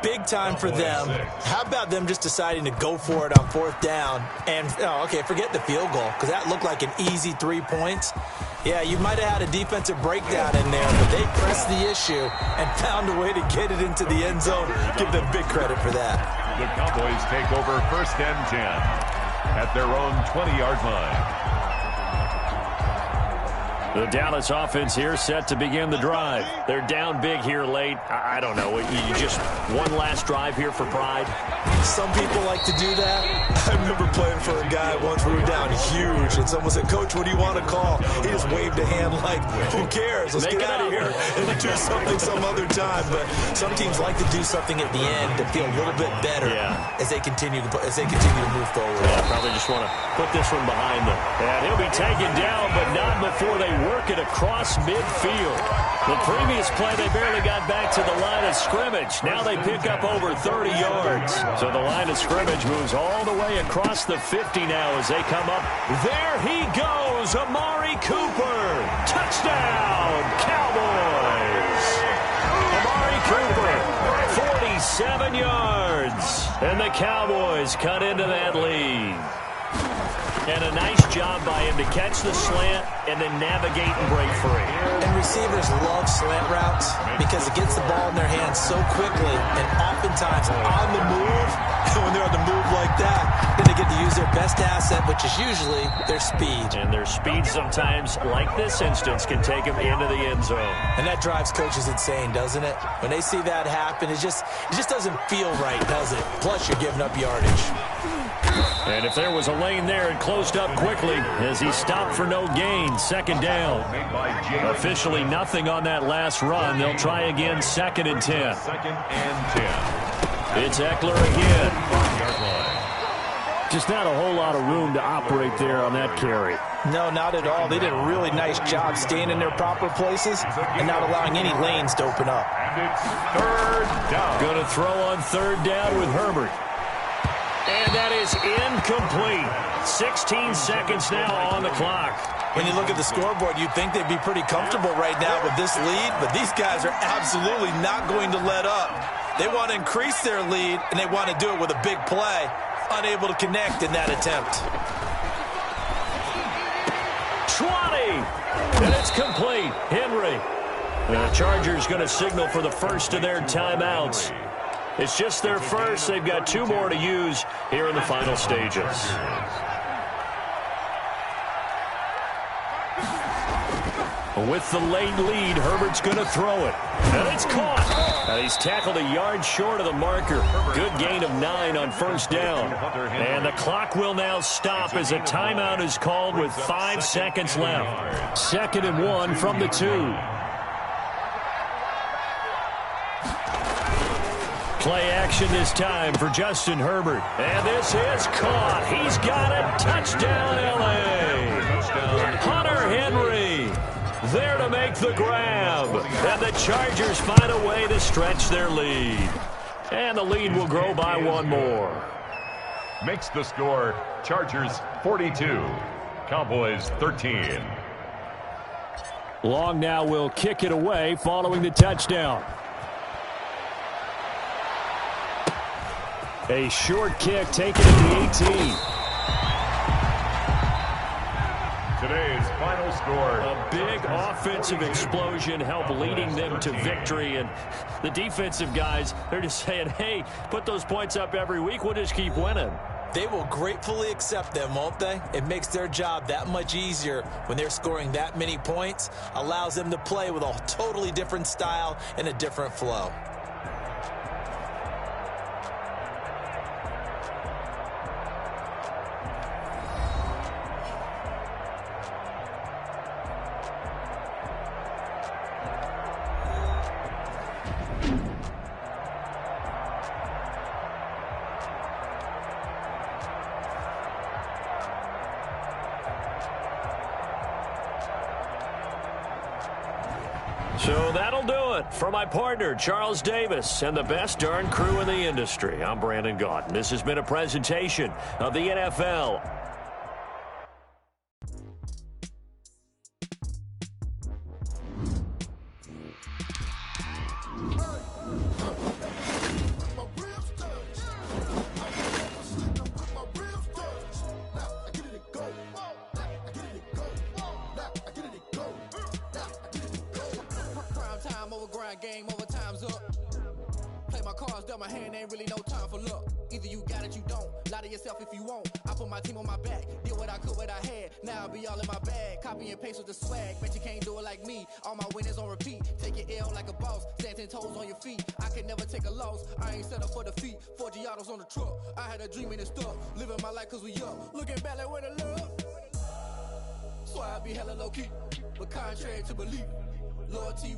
Big time for them. How about them just deciding to go for it on 4th down? And, forget the field goal, because that looked like an easy 3 points. Yeah, you might have had a defensive breakdown in there, but they pressed the issue and found a way to get it into the end zone. Give them big credit for that. The Cowboys take over 1st and 10 at their own 20-yard line. The Dallas offense here set to begin the drive. They're down big here late. I don't know. You just one last drive here for pride? Some people like to do that. I remember playing for a guy once we were down huge, and someone said, "Coach, what do you want to call?" He just waved a hand like, who cares? Let's get out of here and do something some other time. But some teams like to do something at the end to feel a little bit better as they continue to move forward. Yeah, probably just want to put this one behind them. And he'll be taken down, but not before they work it across midfield. The previous play, they barely got back to the line of scrimmage. Now they pick up over 30 yards. So the line of scrimmage moves all the way across the 50 now as they come up. There he goes, Amari Cooper. Touchdown, Cowboys. Amari Cooper, 47 yards. And the Cowboys cut into that lead. And a nice job by him to catch the slant and then navigate and break free. And receivers love slant routes because it gets the ball in their hands so quickly and oftentimes on the move. And when they're on the move like that, then they get to use their best asset, which is usually their speed. And their speed sometimes, like this instance, can take them into the end zone. And that drives coaches insane, doesn't it? When they see that happen, it just doesn't feel right, does it? Plus, you're giving up yardage. And if there was a lane there, it closed up quickly as he stopped for no gain. 2nd down. Officially nothing on that last run. They'll try again, 2nd and 10. 2nd and 10. It's Eckler again. Just not a whole lot of room to operate there on that carry. No, not at all. They did a really nice job staying in their proper places and not allowing any lanes to open up. And it's 3rd down. Going to throw on 3rd down with Herbert. And that is incomplete. 16 seconds now on the clock. When you look at the scoreboard, you'd think they'd be pretty comfortable right now with this lead, but these guys are absolutely not going to let up. They want to increase their lead, and they want to do it with a big play. Unable to connect in that attempt. 20! And it's complete. Henry. The Chargers going to signal for the first of their timeouts. It's just their first. They've got 2 more to use here in the final stages. With the late lead, Herbert's going to throw it. And it's caught. And he's tackled a yard short of the marker. Good gain of 9 on first down. And the clock will now stop as a timeout is called with 5 seconds left. 2nd and 1 from the 2. Play action this time for Justin Herbert. And this is caught. He's got it. Touchdown, L.A. Hunter Henry there to make the grab. And the Chargers find a way to stretch their lead. And the lead will grow by 1 more. Makes the score Chargers 42, Cowboys 13. Long now will kick it away following the touchdown. A short kick taken at the 18. Today's final score. A big offensive explosion helped leading them to victory. And the defensive guys, they're just saying, hey, put those points up every week. We'll just keep winning. They will gratefully accept them, won't they? It makes their job that much easier when they're scoring that many points. Allows them to play with a totally different style and a different flow. So that'll do it for my partner, Charles Davis, and the best darn crew in the industry. I'm Brandon Gaudin. This has been a presentation of the NFL. Game over, time's up. Play my cards, dealt my hand, ain't really no time for luck. Either you got it, you don't. Lie to yourself if you won't. I put my team on my back, did what I could, what I had. Now I'll be all in my bag. Copy and paste with the swag. Bet you can't do it like me. All my winners on repeat. Take your L like a boss. Stand 10 toes on your feet. I can never take a loss. I ain't set up for defeat. 4 Giottos on the truck. I had a dream and it stuck. Living my life cause we up. Looking back like where the love. So I be hella low key. But contrary to belief, loyalty.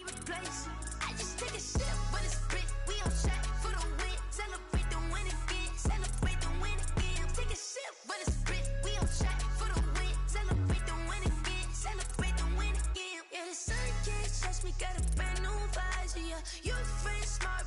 nobody replace. I just take a sip when it's spit. We on track for the win. Celebrate the win again. Celebrate the win again. Take a sip when it's spit. We on track for the win. Celebrate the win again. Celebrate the win again. Yeah, the sun can't touch me. Got a brand new visor. Yeah, your friend smart.